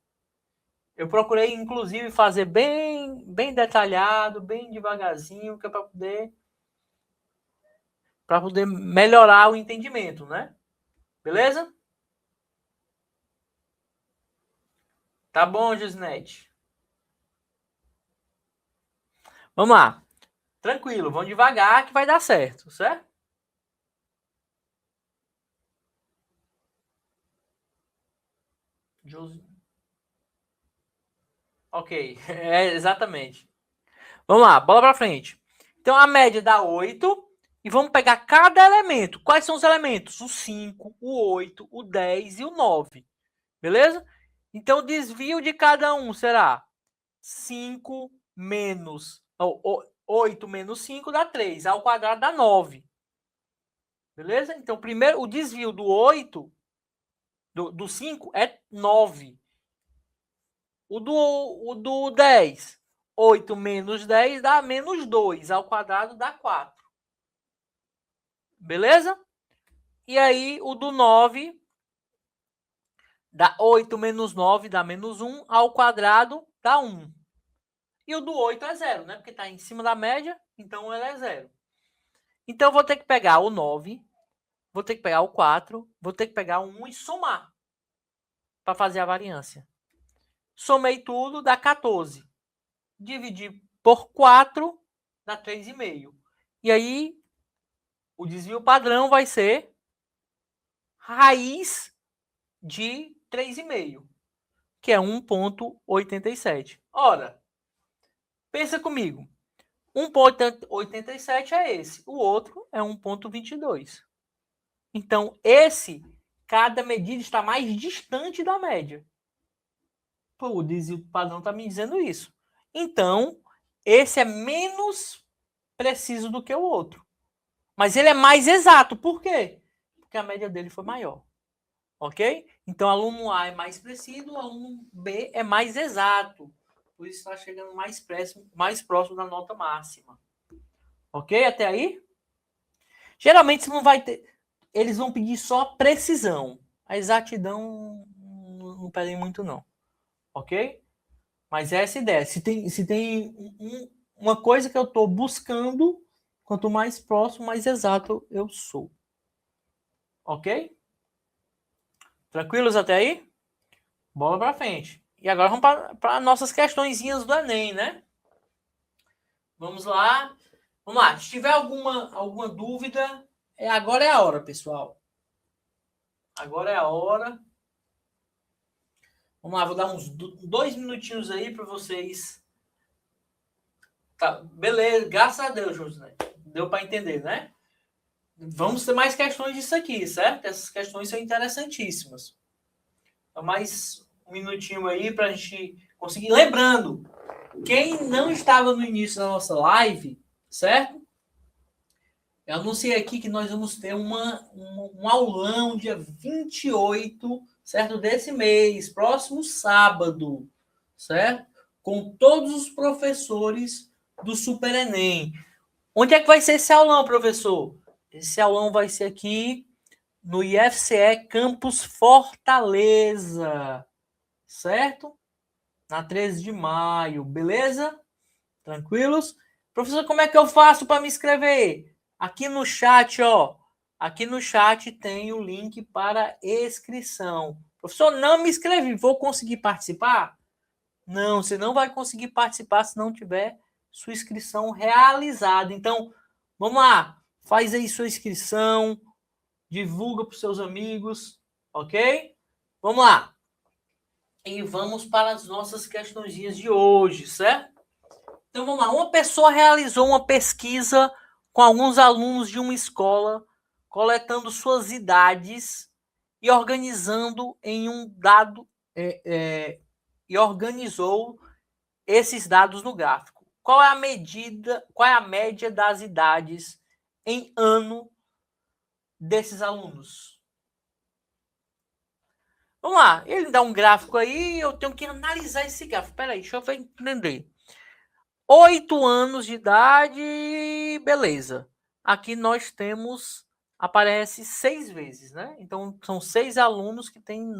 Eu procurei, inclusive, fazer bem detalhado, bem devagarzinho, que é para poder melhorar o entendimento, né? Beleza? Tá bom, Gisnete. Vamos lá. Tranquilo, vamos devagar que vai dar certo, certo? Ok, exatamente. Vamos lá, bola para frente. Então a média dá 8 e vamos pegar cada elemento. Quais são os elementos? O 5, o 8, o 10 e o 9. Beleza? Então o desvio de cada um será 5 menos 8 menos 5 dá 3, ao quadrado dá 9. Beleza? Então primeiro o desvio do 8 do 5 é 9. O do 10, 8 menos 10 dá menos 2, ao quadrado dá 4. Beleza? E aí, o do 9 dá 8 menos 9 dá menos 1, ao quadrado dá 1. E o do 8 é 0, né? Porque está em cima da média, então ele é 0. Então, eu vou ter que pegar o 9, vou ter que pegar o 4, vou ter que pegar o 1 e somar para fazer a variância. Somei tudo, dá 14. Dividir por 4 dá 3,5. E aí, o desvio padrão vai ser raiz de 3,5, que é 1,87. Ora, pensa comigo. 1,87 é esse. O outro é 1,22. Então, cada medida está mais distante da média. Pô, o desvio padrão está me dizendo isso. Então, esse é menos preciso do que o outro. Mas ele é mais exato. Por quê? Porque a média dele foi maior. Ok? Então, aluno A é mais preciso, o aluno B é mais exato. Por isso está chegando mais próximo da nota máxima. Ok? Até aí? Geralmente você não vai ter. Eles vão pedir só a precisão. A exatidão não pedem muito, não. Ok? Mas é essa ideia. Se tem uma coisa que eu estou buscando, quanto mais próximo, mais exato eu sou. Ok? Tranquilos até aí? Bola para frente. E agora vamos para nossas questõezinhas do Enem, né? Vamos lá. Vamos lá. Se tiver alguma dúvida, agora é a hora, pessoal. Agora é a hora. Vamos lá, vou dar uns 2 minutinhos aí para vocês. Tá, beleza, graças a Deus, José. Deu para entender, né? Vamos ter mais questões disso aqui, certo? Essas questões são interessantíssimas. Então, mais um minutinho aí para a gente conseguir. Lembrando, quem não estava no início da nossa live, certo? Eu anunciei aqui que nós vamos ter um aulão dia 28, certo? Desse mês, próximo sábado, certo? Com todos os professores do Super Enem. Onde é que vai ser esse aulão, professor? Esse aulão vai ser aqui no IFCE Campus Fortaleza, certo? Na 13 de maio, beleza? Tranquilos? Professor, como é que eu faço para me inscrever? Aqui no chat, ó. Aqui no chat tem o link para inscrição. Professor, não me inscrevi. Vou conseguir participar? Não, você não vai conseguir participar se não tiver sua inscrição realizada. Então, vamos lá. Faz aí sua inscrição. Divulga para os seus amigos. Ok? Vamos lá. E vamos para as nossas questõezinhas de hoje, certo? Então vamos lá. Uma pessoa realizou uma pesquisa com alguns alunos de uma escola, coletando suas idades e organizando em um dado e organizou esses dados no gráfico. Qual é a medida, qual é a média das idades em ano desses alunos? Vamos lá, ele dá um gráfico aí, eu tenho que analisar esse gráfico. Espera aí, deixa eu entender. 8 anos de idade, beleza. Aqui nós temos, aparece 6 vezes, né? Então, são 6 alunos que têm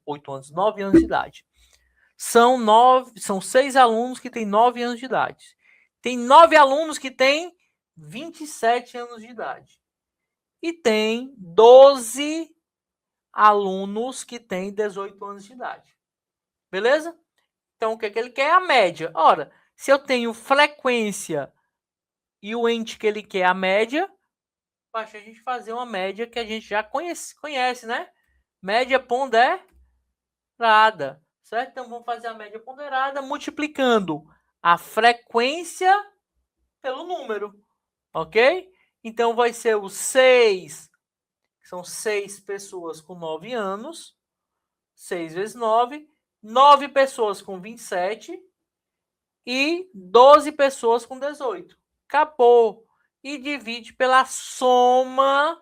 8 anos, 9 anos de idade. São 6 alunos que têm 9 anos de idade. Tem 9 alunos que têm 27 anos de idade. E tem 12 alunos que têm 18 anos de idade. Beleza? Então, o que ele quer? A média. Ora, se eu tenho frequência e o ente que ele quer a média, basta a gente fazer uma média que a gente já conhece, né? Média ponderada, certo? Então, vamos fazer a média ponderada multiplicando a frequência pelo número, ok? Então, vai ser o 6, que são 6 pessoas com 9 anos, 6 vezes 9, 9 pessoas com 27 e 12 pessoas com 18. Acabou. E divide pela soma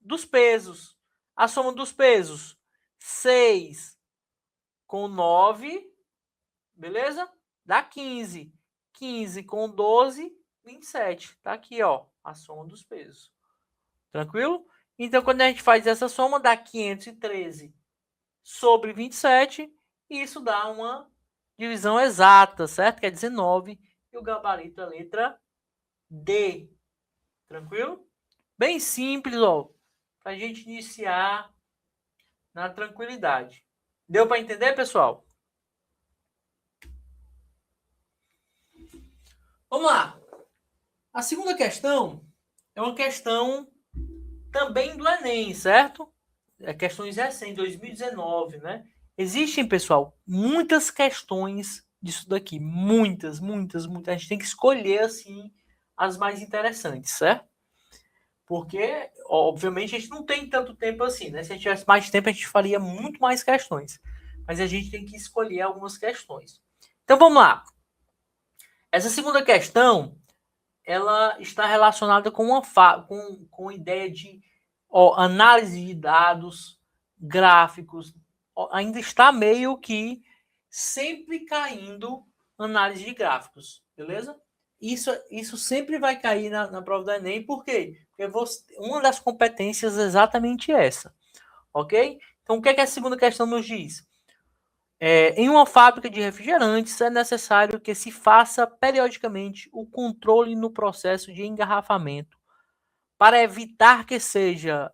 dos pesos. A soma dos pesos, 6 com 9, beleza? Dá 15. 15 com 12, 27. Tá aqui, ó, a soma dos pesos. Tranquilo? Então, quando a gente faz essa soma, dá 513 sobre 27, e isso dá uma divisão exata, certo? Que é 19, e o gabarito é a letra D. Tranquilo? Bem simples, ó, para a gente iniciar na tranquilidade. Deu para entender, pessoal? Vamos lá. A segunda questão é uma questão também do Enem, certo? É questões recentes, 2019, né? Existem, pessoal, muitas questões disso daqui. Muitas. A gente tem que escolher, assim, as mais interessantes, certo? Porque, obviamente, a gente não tem tanto tempo assim, né? Se a gente tivesse mais tempo, a gente faria muito mais questões. Mas a gente tem que escolher algumas questões. Então, vamos lá. Essa segunda questão, ela está relacionada com com a ideia de análise de dados, gráficos. Ainda está meio que sempre caindo análise de gráficos, beleza? Isso sempre vai cair na prova do Enem, por quê? Porque uma das competências é exatamente essa, ok? Então, o que, é que a segunda questão nos diz? Em uma fábrica de refrigerantes, é necessário que se faça periodicamente o controle no processo de engarrafamento para evitar que seja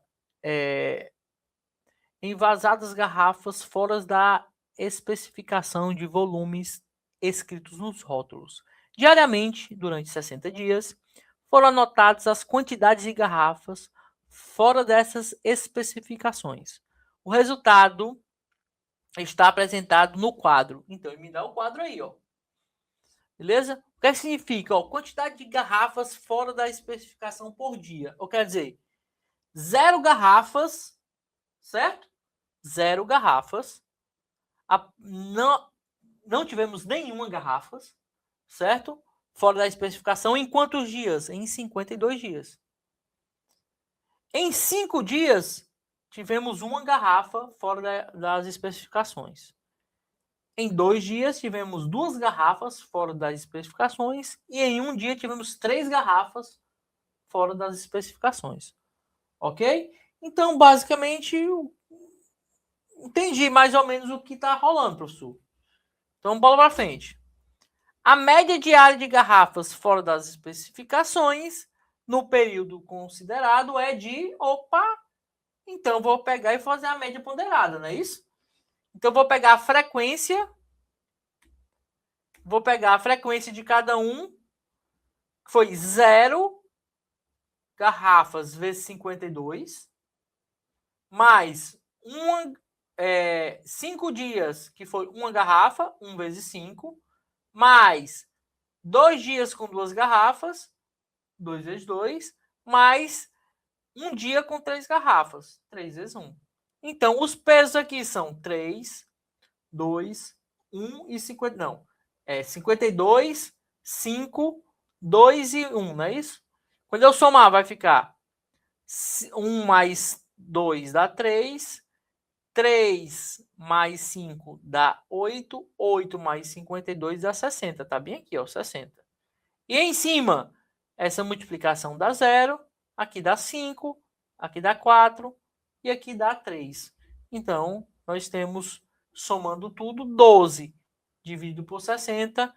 envasadas garrafas fora da especificação de volumes escritos nos rótulos. Diariamente, durante 60 dias, foram anotadas as quantidades de garrafas fora dessas especificações. O resultado está apresentado no quadro. Então, ele me dá o quadro aí, ó. Beleza? O que significa? Ó, quantidade de garrafas fora da especificação por dia. Ou quer dizer, 0 garrafas, certo? 0 garrafas. Não tivemos nenhuma garrafas, certo? Fora da especificação. Em quantos dias? Em 52 dias. Em 5 dias, tivemos uma garrafa fora das especificações. Em 2 dias, tivemos 2 garrafas fora das especificações. E em um dia, tivemos 3 garrafas fora das especificações. Ok? Então, basicamente, entendi mais ou menos o que está rolando, professor. Então, bola para frente. A média diária de garrafas fora das especificações no período considerado é de... Opa! Então, vou pegar e fazer a média ponderada, não é isso? Então, vou pegar a frequência. Vou pegar a frequência de cada um, que foi 0 garrafas vezes 52, mais 5 dias, que foi uma garrafa, 1 vezes 5, mais 2 dias com 2 garrafas, 2 vezes 2, mais um dia com 3 garrafas, 3 vezes 1. Então, os pesos aqui são 3, 2, 1 e 50. Não, 52, 5, 2 e 1, não é isso? Quando eu somar, vai ficar 1 mais 2 dá 3, 3 mais 5 dá 8, 8 mais 52 dá 60. Tá bem aqui, ó, 60. E em cima, essa multiplicação dá 0, aqui dá 5, aqui dá 4 e aqui dá 3. Então, nós temos, somando tudo, 12 dividido por 60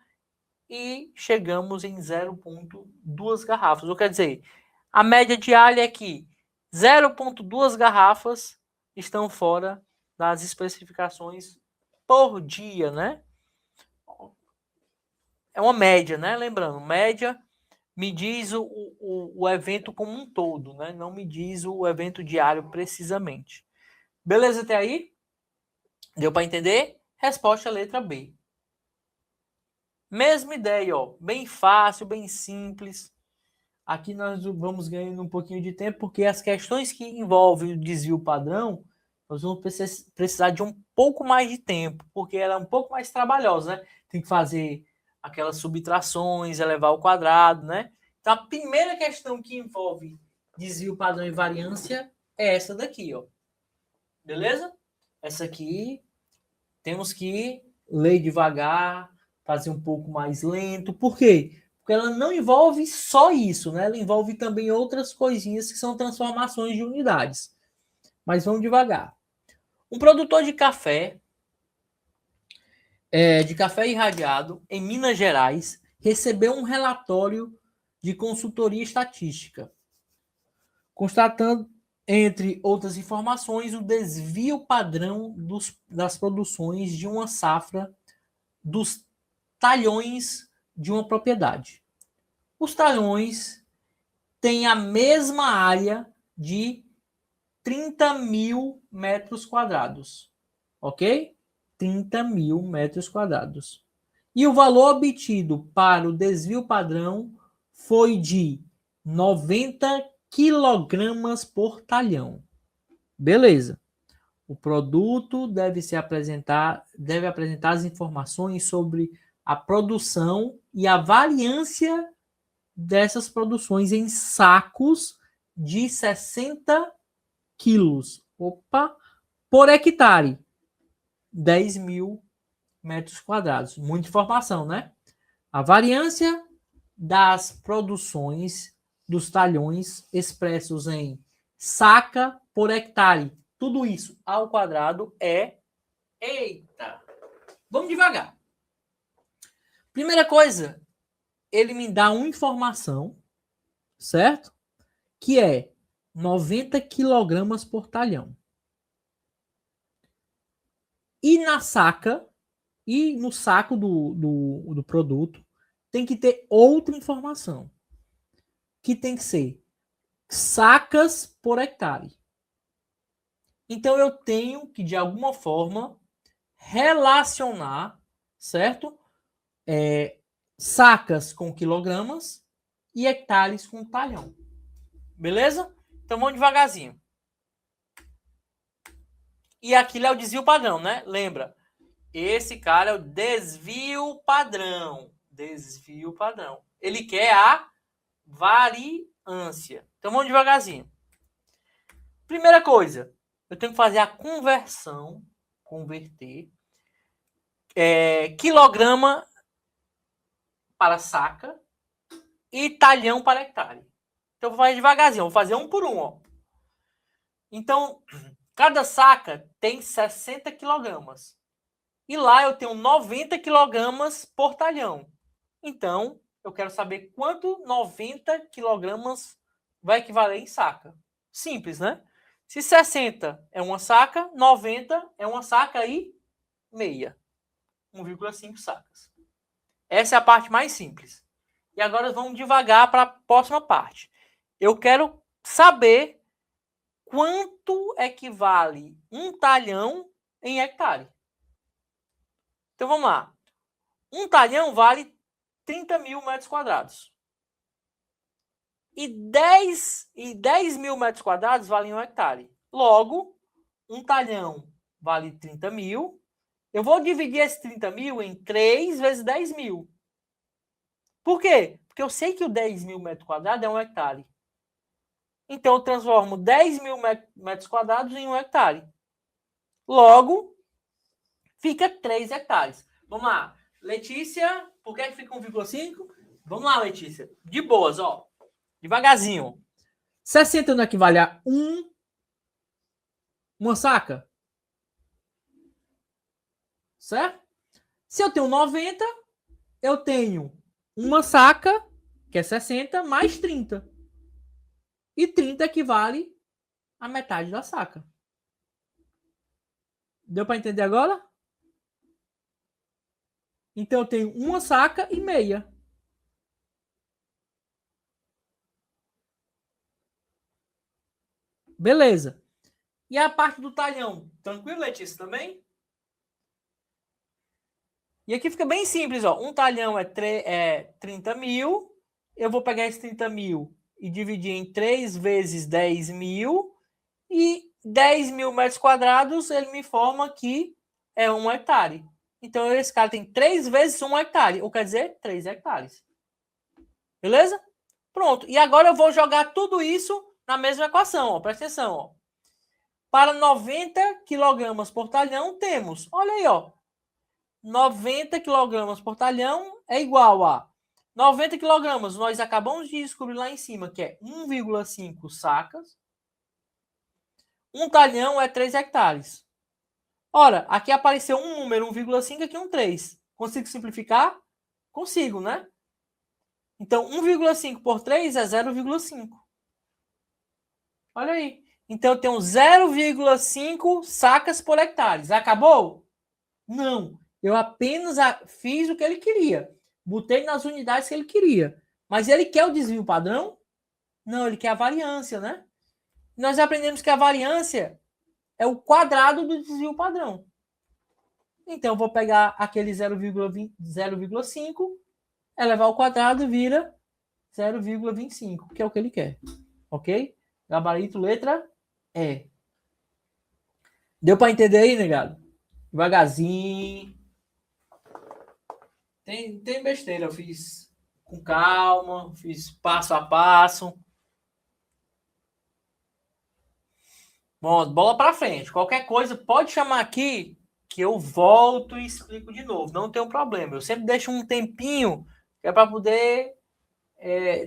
e chegamos em 0,2 garrafas. Ou quer dizer, a média diária é que 0,2 garrafas estão fora das especificações por dia, né? É uma média, né? Lembrando, média me diz o evento como um todo, né? Não me diz o evento diário precisamente. Beleza até aí? Deu para entender? Resposta letra B. Mesma ideia, ó. Bem fácil, bem simples. Aqui nós vamos ganhando um pouquinho de tempo, porque as questões que envolvem o desvio padrão, nós vamos precisar de um pouco mais de tempo, porque ela é um pouco mais trabalhosa, né? Tem que fazer aquelas subtrações, elevar ao quadrado, né? Então, a primeira questão que envolve desvio padrão e variância é essa daqui, ó. Beleza? Essa aqui temos que ler devagar, fazer um pouco mais lento. Por quê? Porque ela não envolve só isso, né? Ela envolve também outras coisinhas que são transformações de unidades. Mas vamos devagar. Um produtor de café irradiado em Minas Gerais recebeu um relatório de consultoria estatística, constatando, entre outras informações, o desvio padrão das produções de uma safra dos talhões de uma propriedade. Os talhões têm a mesma área de 30 mil metros quadrados, ok? 30 mil metros quadrados. E o valor obtido para o desvio padrão foi de 90 quilogramas por talhão. Beleza. O produto deve apresentar as informações sobre a produção e a variância dessas produções em sacos de 60 quilos. Opa! Por hectare. 10 mil metros quadrados. Muita informação, né? A variância das produções dos talhões expressos em saca por hectare. Tudo isso ao quadrado é... Eita! Vamos devagar. Primeira coisa, ele me dá uma informação, certo? Que é 90 quilogramas por talhão. E na saca, e no saco do produto, tem que ter outra informação. Que tem que ser sacas por hectare. Então eu tenho que, de alguma forma, relacionar, certo? Sacas com quilogramas e hectares com talhão. Beleza? Então vamos devagarzinho. E aquilo é o desvio padrão, né? Lembra? Esse cara é o desvio padrão. Desvio padrão. Ele quer a variância. Então vamos devagarzinho. Primeira coisa, eu tenho que fazer a conversão, converter quilograma para saca e talhão para hectare. Então eu vou fazer devagarzinho, vou fazer um por um, ó. Então, cada saca tem 60 quilogramas. E lá eu tenho 90 quilogramas por talhão. Então, eu quero saber quanto 90 quilogramas vai equivaler em saca. Simples, né? Se 60 é uma saca, 90 é uma saca e meia. 1,5 sacas. Essa é a parte mais simples. E agora vamos devagar para a próxima parte. Eu quero saber quanto equivale um talhão em hectare. Então, vamos lá. Um talhão vale 30 mil metros quadrados. E 10 mil metros quadrados valem um hectare. Logo, um talhão vale 30 mil. Eu vou dividir esse 30 mil em 3 vezes 10 mil. Por quê? Porque eu sei que o 10 mil metros quadrados é um hectare. Então, eu transformo 10 mil metros quadrados em um hectare. Logo, fica 3 hectares. Vamos lá. Letícia, por que fica 1,5? Vamos lá, Letícia. De boas, ó. Devagarzinho. 60 não equivale a uma saca? Certo? Se eu tenho 90, eu tenho uma saca, que é 60, mais 30. E 30 equivale a metade da saca. Deu para entender agora? Então eu tenho uma saca e meia. Beleza. E a parte do talhão? Tranquilo, Letícia, também? E aqui fica bem simples, ó. Um talhão é 30 mil. Eu vou pegar esse 30 mil e dividir em 3 vezes 10 mil. E 10 mil metros quadrados, ele me informa que é um hectare. Então, esse cara tem 3 vezes um hectare, ou quer dizer, 3 hectares. Beleza? Pronto. E agora eu vou jogar tudo isso na mesma equação. Ó. Presta atenção. Ó. Para 90 kg por talhão, temos, olha aí, ó, 90 kg por talhão é igual a 90 kg. Nós acabamos de descobrir lá em cima que é 1,5 sacas. Um talhão é 3 hectares. Ora, aqui apareceu um número 1,5, aqui um 3. Consigo simplificar? Consigo, né? Então, 1,5 por 3 é 0,5. Olha aí. Então, eu tenho 0,5 sacas por hectare. Acabou? Não. Eu apenas fiz o que ele queria. Botei nas unidades que ele queria. Mas ele quer o desvio padrão? Não, ele quer a variância, né? Nós aprendemos que a variância é o quadrado do desvio padrão. Então, eu vou pegar aquele 0,5, elevar ao quadrado vira 0,25, que é o que ele quer. Ok? Gabarito, letra E. Deu para entender aí, negado? Devagarzinho. Tem besteira, eu fiz com calma, fiz passo a passo. Bom, bola para frente. Qualquer coisa, pode chamar aqui que eu volto e explico de novo. Não tem um problema. Eu sempre deixo um tempinho que é para poder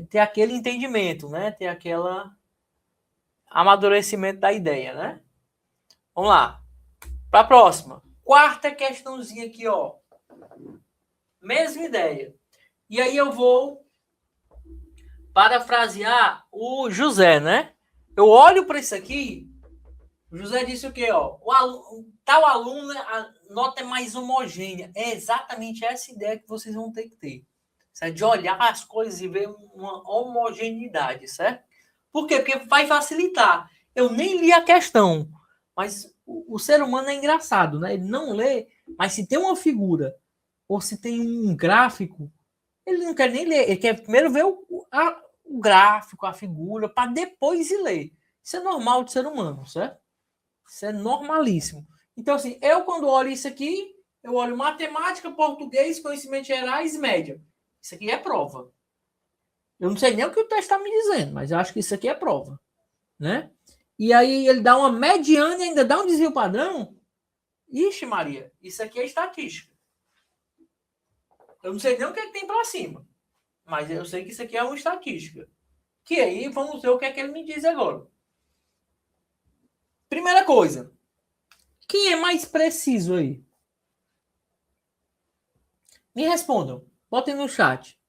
ter aquele entendimento, né? Ter aquela amadurecimento da ideia, né? Vamos lá. Para a próxima. Quarta questãozinha aqui, ó. Mesma ideia. E aí eu vou parafrasear o José, né? Eu olho para isso aqui, o José disse o quê, ó? Tal aluno, a nota é mais homogênea. É exatamente essa ideia que vocês vão ter que ter. Certo? De olhar as coisas e ver uma homogeneidade, certo? Por quê? Porque vai facilitar. Eu nem li a questão, mas o ser humano é engraçado, né? Ele não lê, mas se tem uma figura ou se tem um gráfico, ele não quer nem ler. Ele quer primeiro ver o gráfico, a figura, para depois ir ler. Isso é normal do ser humano, certo? Isso é normalíssimo. Então, assim, eu quando olho isso aqui, eu olho matemática, português, conhecimentos gerais, média. Isso aqui é prova. Eu não sei nem o que o texto está me dizendo, mas eu acho que isso aqui é prova, né? E aí ele dá uma mediana e ainda dá um desvio padrão. Ixi, Maria, isso aqui é estatística. Eu não sei nem o que é que tem para cima, mas eu sei que isso aqui é uma estatística. Que aí vamos ver o que é que ele me diz agora. Primeira coisa, quem é mais preciso aí? Me respondam, botem no chat.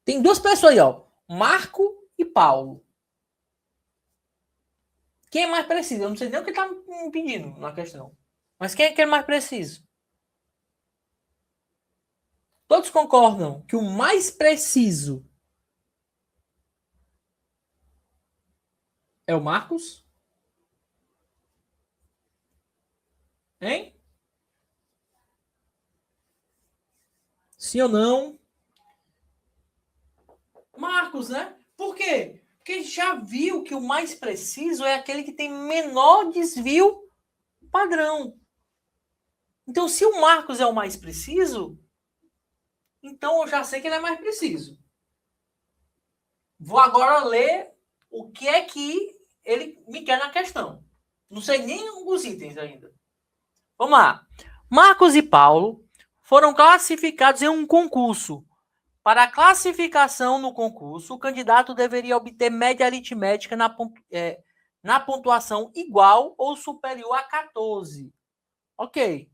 Tem duas pessoas aí, ó, Marco e Paulo. Quem é mais preciso? Eu não sei nem o que está me pedindo na questão. Mas quem é que é mais preciso? Todos concordam que o mais preciso é o Marcos? Hein? Sim ou não? Marcos, né? Por quê? Porque já viu que o mais preciso é aquele que tem menor desvio padrão. Então, se o Marcos é o mais preciso, então eu já sei que ele é mais preciso. Vou agora ler o que é que ele me quer na questão. Não sei nem os itens ainda. Vamos lá. Marcos e Paulo foram classificados em um concurso. Para a classificação no concurso, o candidato deveria obter média aritmética na pontuação igual ou superior a 14. Ok.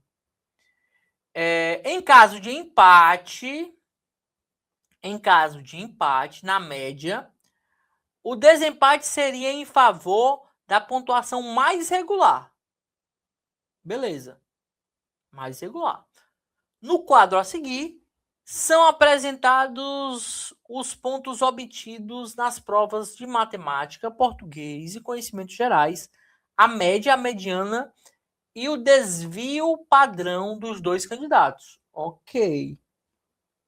Em caso de empate na média, o desempate seria em favor da pontuação mais regular. Beleza. Mais regular. No quadro a seguir, são apresentados os pontos obtidos nas provas de matemática, português e conhecimentos gerais, a média, a mediana e o desvio padrão dos dois candidatos. Ok.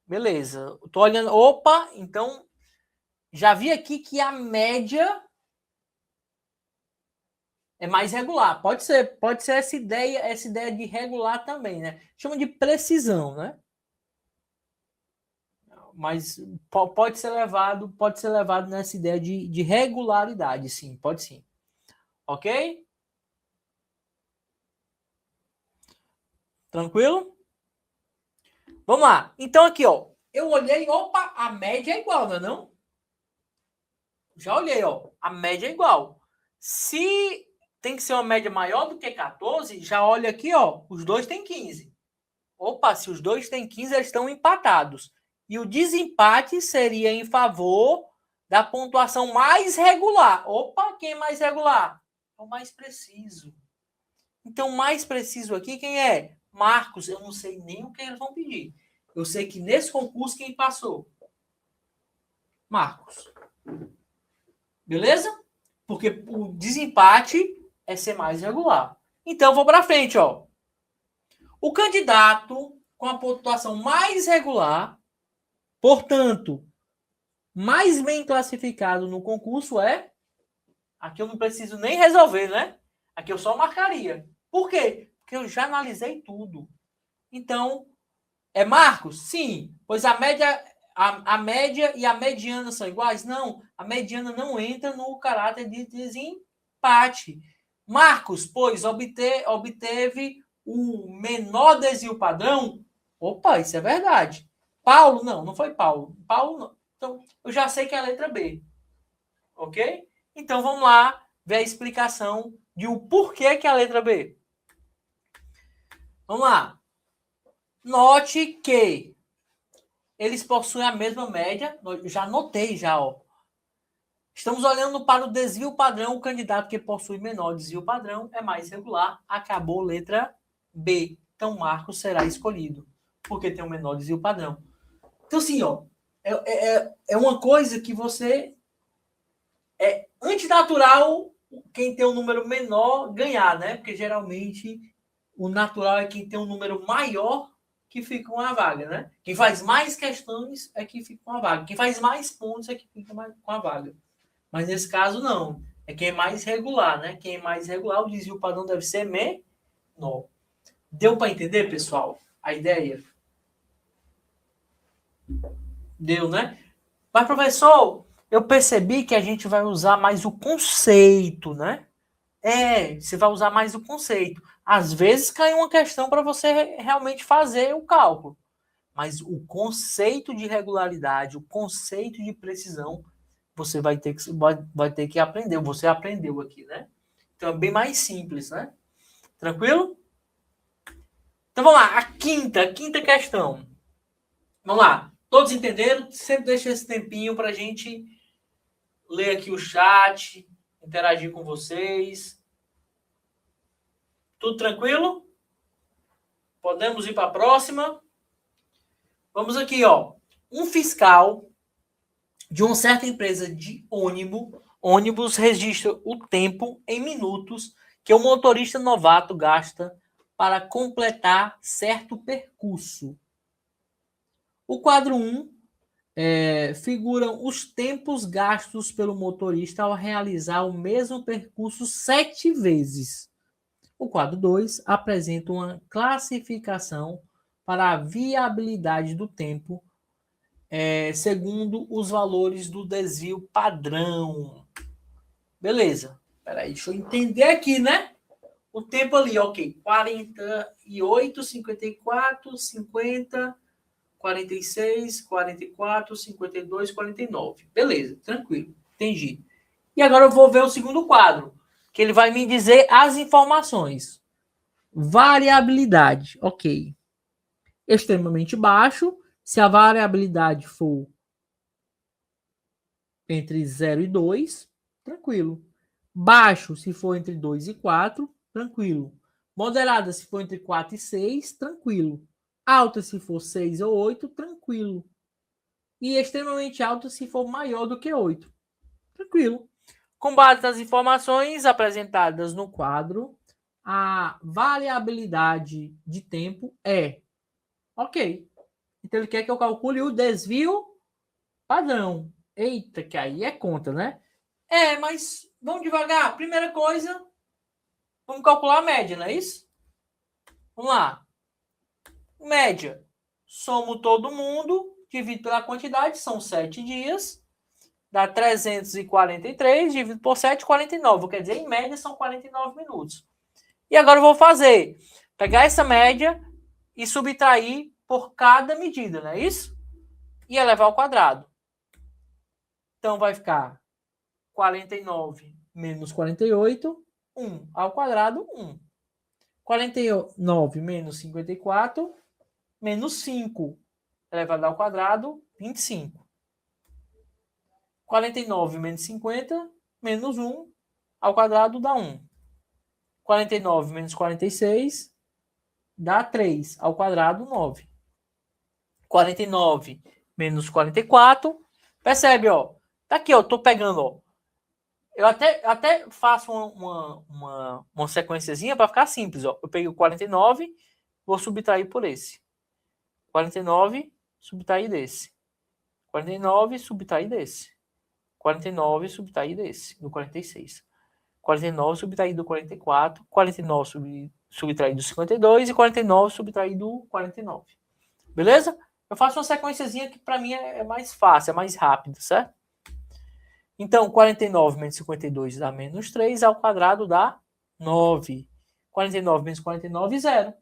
Beleza. Tô olhando. Opa, então já vi aqui que a média é mais regular. Pode ser essa ideia de regular também, né? Chama de precisão, né? Mas pode ser levado nessa ideia de regularidade, sim, pode sim. Ok? Tranquilo? Vamos lá. Então aqui, ó, eu olhei, opa, a média é igual, não é não? Já olhei, ó, a média é igual. Se tem que ser uma média maior do que 14, já olha aqui, ó, os dois têm 15. Opa, se os dois têm 15, eles estão empatados. E o desempate seria em favor da pontuação mais regular. Opa, quem é mais regular? É o mais preciso. Então, mais preciso aqui, quem é? Marcos. Eu não sei nem o que eles vão pedir. Eu sei que nesse concurso, quem passou? Marcos. Beleza? Porque o desempate é ser mais regular. Então, vou para frente, ó. O candidato com a pontuação mais regular, portanto, mais bem classificado no concurso é... Aqui eu não preciso nem resolver, né? Aqui eu só marcaria. Por quê? Porque eu já analisei tudo. Então, é Marcos? Sim. Pois a média e a mediana são iguais? Não. A mediana não entra no caráter de desempate. Marcos, pois, obteve o menor desvio padrão? Opa, isso é verdade. Paulo, não foi Paulo. Paulo, não. Então, eu já sei que é a letra B. Ok? Então, vamos lá ver a explicação de o porquê que é a letra B. Vamos lá. Note que eles possuem a mesma média. Eu já notei já, ó. Estamos olhando para o desvio padrão. O candidato que possui menor desvio padrão é mais regular. Acabou letra B. Então, Marcos será escolhido, porque tem um menor desvio padrão. Então, assim, ó, é uma coisa que você... É antinatural quem tem um número menor ganhar, né? Porque geralmente o natural é quem tem um número maior que fica com a vaga, né? Quem faz mais questões é que fica com a vaga. Quem faz mais pontos é que fica com a vaga. Mas nesse caso, não. É quem é mais regular, né? Quem é mais regular, o desvio padrão deve ser menor. Deu para entender, pessoal? A ideia? Deu, né? Mas, professor, eu percebi que a gente vai usar mais o conceito, né? Você vai usar mais o conceito. Às vezes cai uma questão para você realmente fazer o cálculo. Mas o conceito de regularidade, o conceito de precisão, você vai ter que aprender. Você aprendeu aqui, né? Então é bem mais simples, né? Tranquilo? Então vamos lá, a quinta questão. Vamos lá. Todos entenderam? Sempre deixa esse tempinho para a gente ler aqui o chat, interagir com vocês. Tudo tranquilo? Podemos ir para a próxima? Vamos aqui, ó. Um fiscal de uma certa empresa de ônibus registra o tempo em minutos que o motorista novato gasta para completar certo percurso. O quadro 1 figuram os tempos gastos pelo motorista ao realizar o mesmo percurso 7 vezes. O quadro 2 apresenta uma classificação para a viabilidade do tempo segundo os valores do desvio padrão. Beleza. Peraí, deixa eu entender aqui, né? O tempo ali, ok. 48, 54, 50, 46, 44, 52, 49. Beleza, tranquilo. Entendi. E agora eu vou ver o segundo quadro, que ele vai me dizer as informações. Variabilidade, ok. Extremamente baixo. Se a variabilidade for entre 0 e 2, tranquilo. Baixo, se for entre 2 e 4, tranquilo. Moderada, se for entre 4 e 6, tranquilo. Alta, se for 6 ou 8, tranquilo. E extremamente alta, se for maior do que 8. Tranquilo. Com base nas informações apresentadas no quadro, a variabilidade de tempo é ok. Então ele quer que eu calcule o desvio padrão. Eita, que aí é conta, né? Mas vamos devagar. Primeira coisa, vamos calcular a média, não é isso? Vamos lá. Média. Somo todo mundo, divido pela quantidade, são 7 dias. Dá 343, dividido por 7, 49. Quer dizer, em média, são 49 minutos. E agora eu vou pegar essa média e subtrair por cada medida, não é isso? E elevar ao quadrado. Então, vai ficar 49 menos 48, 1 ao quadrado, 1. 49 menos 54, menos 5, elevado ao quadrado, 25. 49 menos 50, menos 1, ao quadrado dá 1. 49 menos 46, dá 3, ao quadrado, 9. 49 menos 44, percebe, ó. Tá aqui, ó, tô pegando, ó. Eu até faço uma sequenciazinha para ficar simples, ó. Eu peguei o 49, vou subtrair por esse. 49, subtrair desse. 49, subtrair desse. 49, subtrair desse, do 46. 49, subtrair do 44. 49, subtrair do 52. E 49, subtrair do 49. Beleza? Eu faço uma sequenciazinha que para mim é mais fácil, é mais rápido, certo? Então, 49 menos 52 dá menos 3, ao quadrado dá 9. 49 menos 49, 0.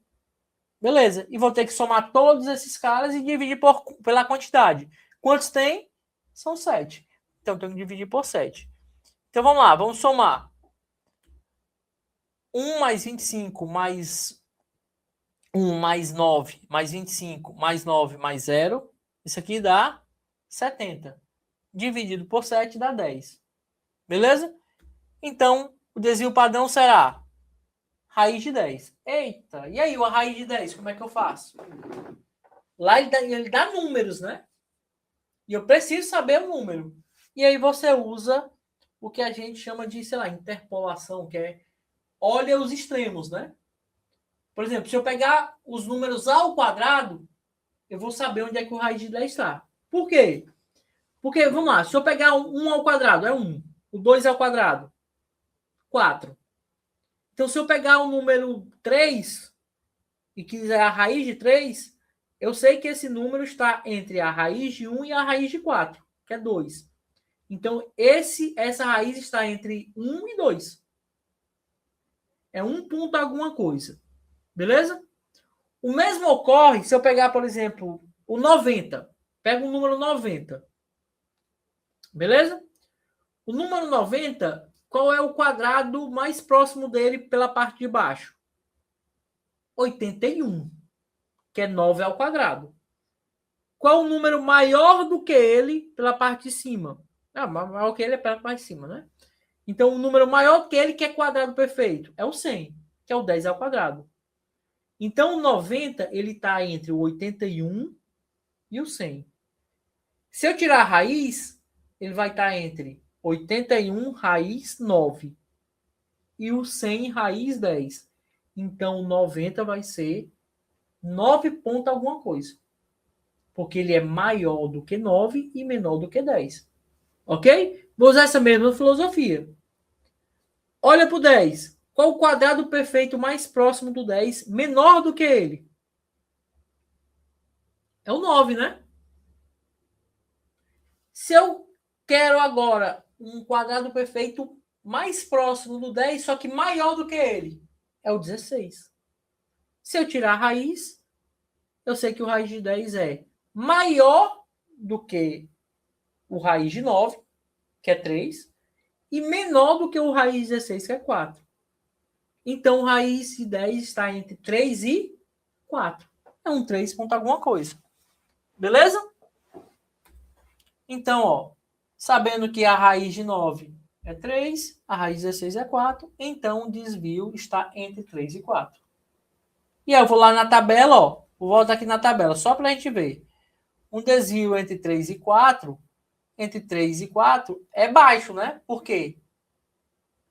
Beleza. E vou ter que somar todos esses caras e dividir pela quantidade. Quantos tem? São 7. Então, tenho que dividir por 7. Então, vamos lá. Vamos somar. 1 mais 25 mais 1 mais 9 mais 25 mais 9 mais 0. Isso aqui dá 70. Dividido por 7 dá 10. Beleza? Então, o desvio padrão será raiz de 10. Eita, e aí, a raiz de 10, como é que eu faço? Lá ele dá números, né? E eu preciso saber o número. E aí você usa o que a gente chama de, sei lá, interpolação, que é olha os extremos, né? Por exemplo, se eu pegar os números ao quadrado, eu vou saber onde é que o raiz de 10 está. Por quê? Porque, vamos lá, se eu pegar 1 ao quadrado, é 1. O 2 ao quadrado, 4. Então, se eu pegar o número 3 e quiser a raiz de 3, eu sei que esse número está entre a raiz de 1 e a raiz de 4, que é 2. Então, essa raiz está entre 1 e 2. É 1 ponto alguma coisa. Beleza? O mesmo ocorre se eu pegar, por exemplo, o 90. Pega o número 90. Beleza? O número 90, qual é o quadrado mais próximo dele pela parte de baixo? 81, que é 9 ao quadrado. Qual o número maior do que ele pela parte de cima? Maior que ele é pela parte de cima, né? Então, o número maior que ele, que é quadrado perfeito, é o 100, que é o 10 ao quadrado. Então, o 90, ele está entre o 81 e o 100. Se eu tirar a raiz, ele vai estar entre 81 raiz 9 e o 100 raiz 10. Então, 90 vai ser 9 ponto alguma coisa. Porque ele é maior do que 9 e menor do que 10. Ok? Vou usar essa mesma filosofia. Olha para o 10. Qual o quadrado perfeito mais próximo do 10, menor do que ele? É o 9, né? Se eu quero agora um quadrado perfeito mais próximo do 10, só que maior do que ele, é o 16. Se eu tirar a raiz, eu sei que o raiz de 10 é maior do que o raiz de 9, que é 3, e menor do que o raiz de 16, que é 4. Então, o raiz de 10 está entre 3 e 4. É um 3 ponto alguma coisa. Beleza? Então, ó, sabendo que a raiz de 9 é 3, a raiz de 16 é 4, então o desvio está entre 3 e 4. E aí eu vou lá na tabela, ó, vou voltar aqui na tabela, só para a gente ver. Um desvio entre 3 e 4, é baixo, né? Por quê?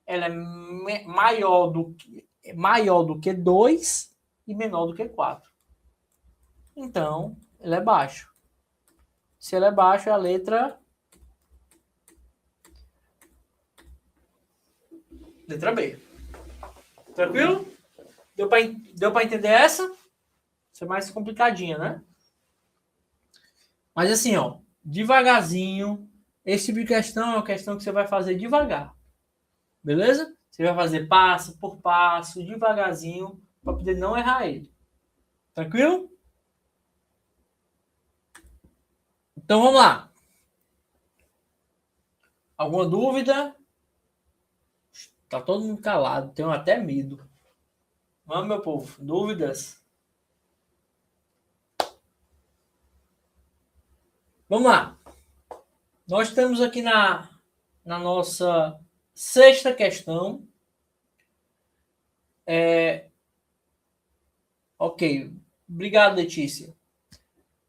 Ela é maior do que 2 e menor do que 4. Então, ele é baixo. Se ele é baixo, é a letra B. Tranquilo? Deu para entender essa? Isso é mais complicadinha, né? Mas assim, ó, devagarzinho. Esse tipo de questão é uma questão que você vai fazer devagar. Beleza? Você vai fazer passo por passo, devagarzinho, para poder não errar ele. Tranquilo? Então vamos lá. Alguma dúvida? Tá todo mundo calado, tenho até medo. Vamos, meu povo. Dúvidas? Vamos lá. Nós estamos aqui na nossa sexta questão. Ok. Obrigado, Letícia.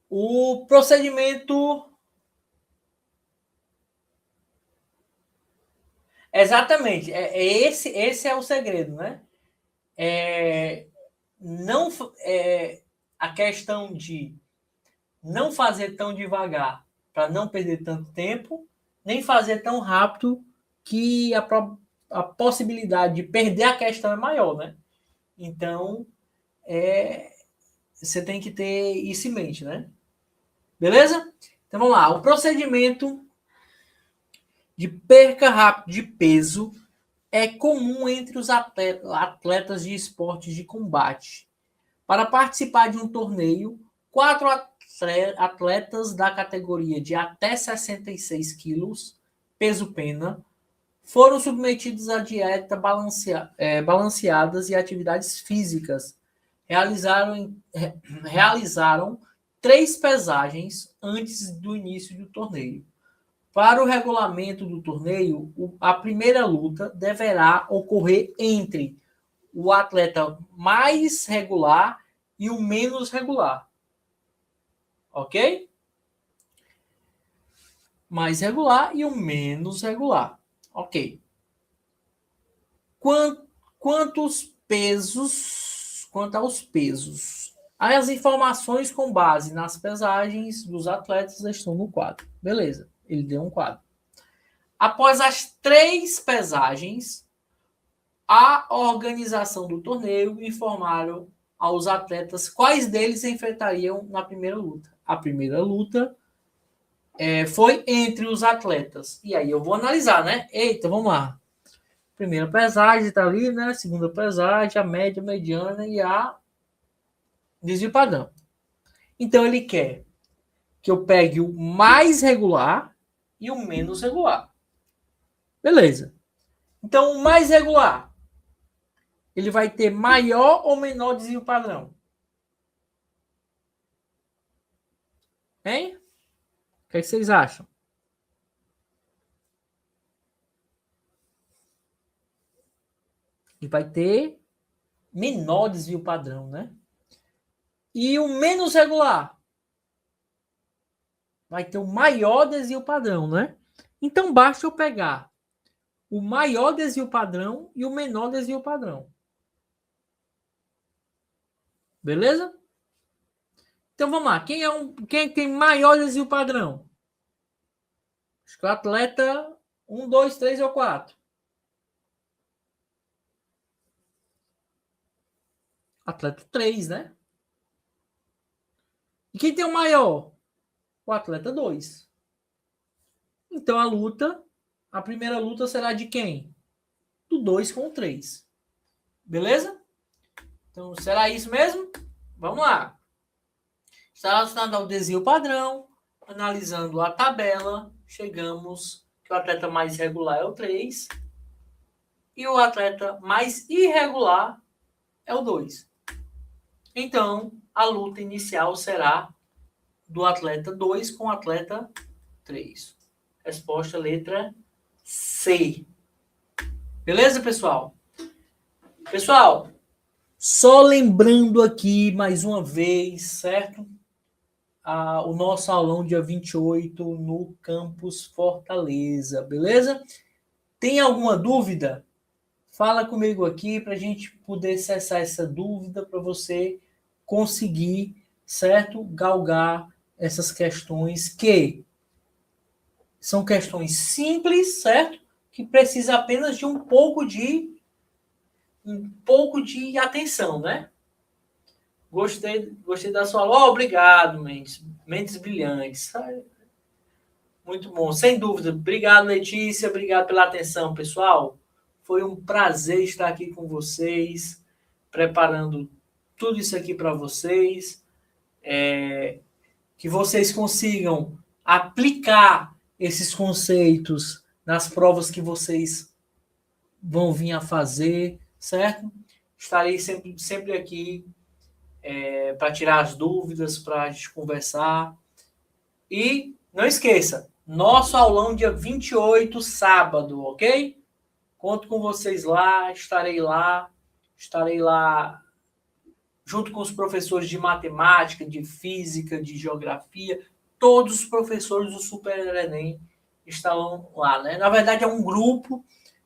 O procedimento... Exatamente. Esse é o segredo, né? Não, a questão de não fazer tão devagar para não perder tanto tempo, nem fazer tão rápido que a possibilidade de perder a questão é maior, né? Então, você tem que ter isso em mente, né? Beleza? Então vamos lá. O procedimento de perca rápida de peso é comum entre os atletas de esportes de combate. Para participar de um torneio, 4 atletas da categoria de até 66 quilos, peso pena, foram submetidos a dieta balanceadas e atividades físicas. Realizaram 3 pesagens antes do início do torneio. Para o regulamento do torneio, a primeira luta deverá ocorrer entre o atleta mais regular e o menos regular. Ok? Mais regular e o menos regular. Ok. Quanto aos pesos, as informações com base nas pesagens dos atletas estão no quadro. Beleza, ele deu um quadro. Após as 3 pesagens, a organização do torneio informaram aos atletas quais deles enfrentariam na primeira luta. A primeira luta foi entre os atletas. E aí eu vou analisar, né? Eita, vamos lá. Primeira pesagem está ali, né? Segunda pesagem, a média, a mediana e a desvio padrão. Então ele quer que eu pegue o mais regular e o menos regular. Beleza. Então o mais regular, ele vai ter maior ou menor desvio padrão? Hein? O que vocês acham? Ele vai ter menor desvio padrão, né? E o menos regular vai ter o maior desvio padrão, né? Então basta eu pegar o maior desvio padrão e o menor desvio padrão. Beleza? Então vamos lá. Quem é que tem maior desvio padrão? Acho que o atleta 1, 2, 3 ou 4. Atleta 3, né? E quem tem o maior? O atleta 2. Então a primeira luta será de quem? Do 2 com o 3. Beleza? Então será isso mesmo? Vamos lá. Está relacionado ao desvio padrão, analisando a tabela, chegamos que o atleta mais regular é o 3 e o atleta mais irregular é o 2. Então, a luta inicial será do atleta 2 com o atleta 3. Resposta letra C. Beleza, pessoal? Pessoal, só lembrando aqui mais uma vez, certo? O nosso aulão dia 28 no Campus Fortaleza, beleza? Tem alguma dúvida? Fala comigo aqui para a gente poder cessar essa dúvida, para você conseguir, certo? Galgar essas questões que são questões simples, certo? Que precisa apenas de um pouco de atenção, né? Gostei da sua aula. Oh, obrigado, Mentes brilhantes. Muito bom, sem dúvida. Obrigado, Letícia. Obrigado pela atenção, pessoal. Foi um prazer estar aqui com vocês, preparando tudo isso aqui para vocês. Que vocês consigam aplicar esses conceitos nas provas que vocês vão vir a fazer, certo? Estarei sempre aqui para tirar as dúvidas, para a gente conversar. E não esqueça, nosso aulão dia 28, sábado, ok? Conto com vocês lá, estarei lá junto com os professores de matemática, de física, de geografia, todos os professores do Super Enem estarão lá, né? Na verdade é um grupo,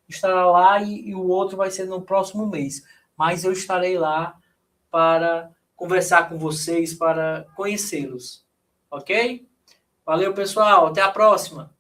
estará lá e o outro vai ser no próximo mês. Mas eu estarei lá para conversar com vocês, para conhecê-los, ok? Valeu, pessoal. Até a próxima.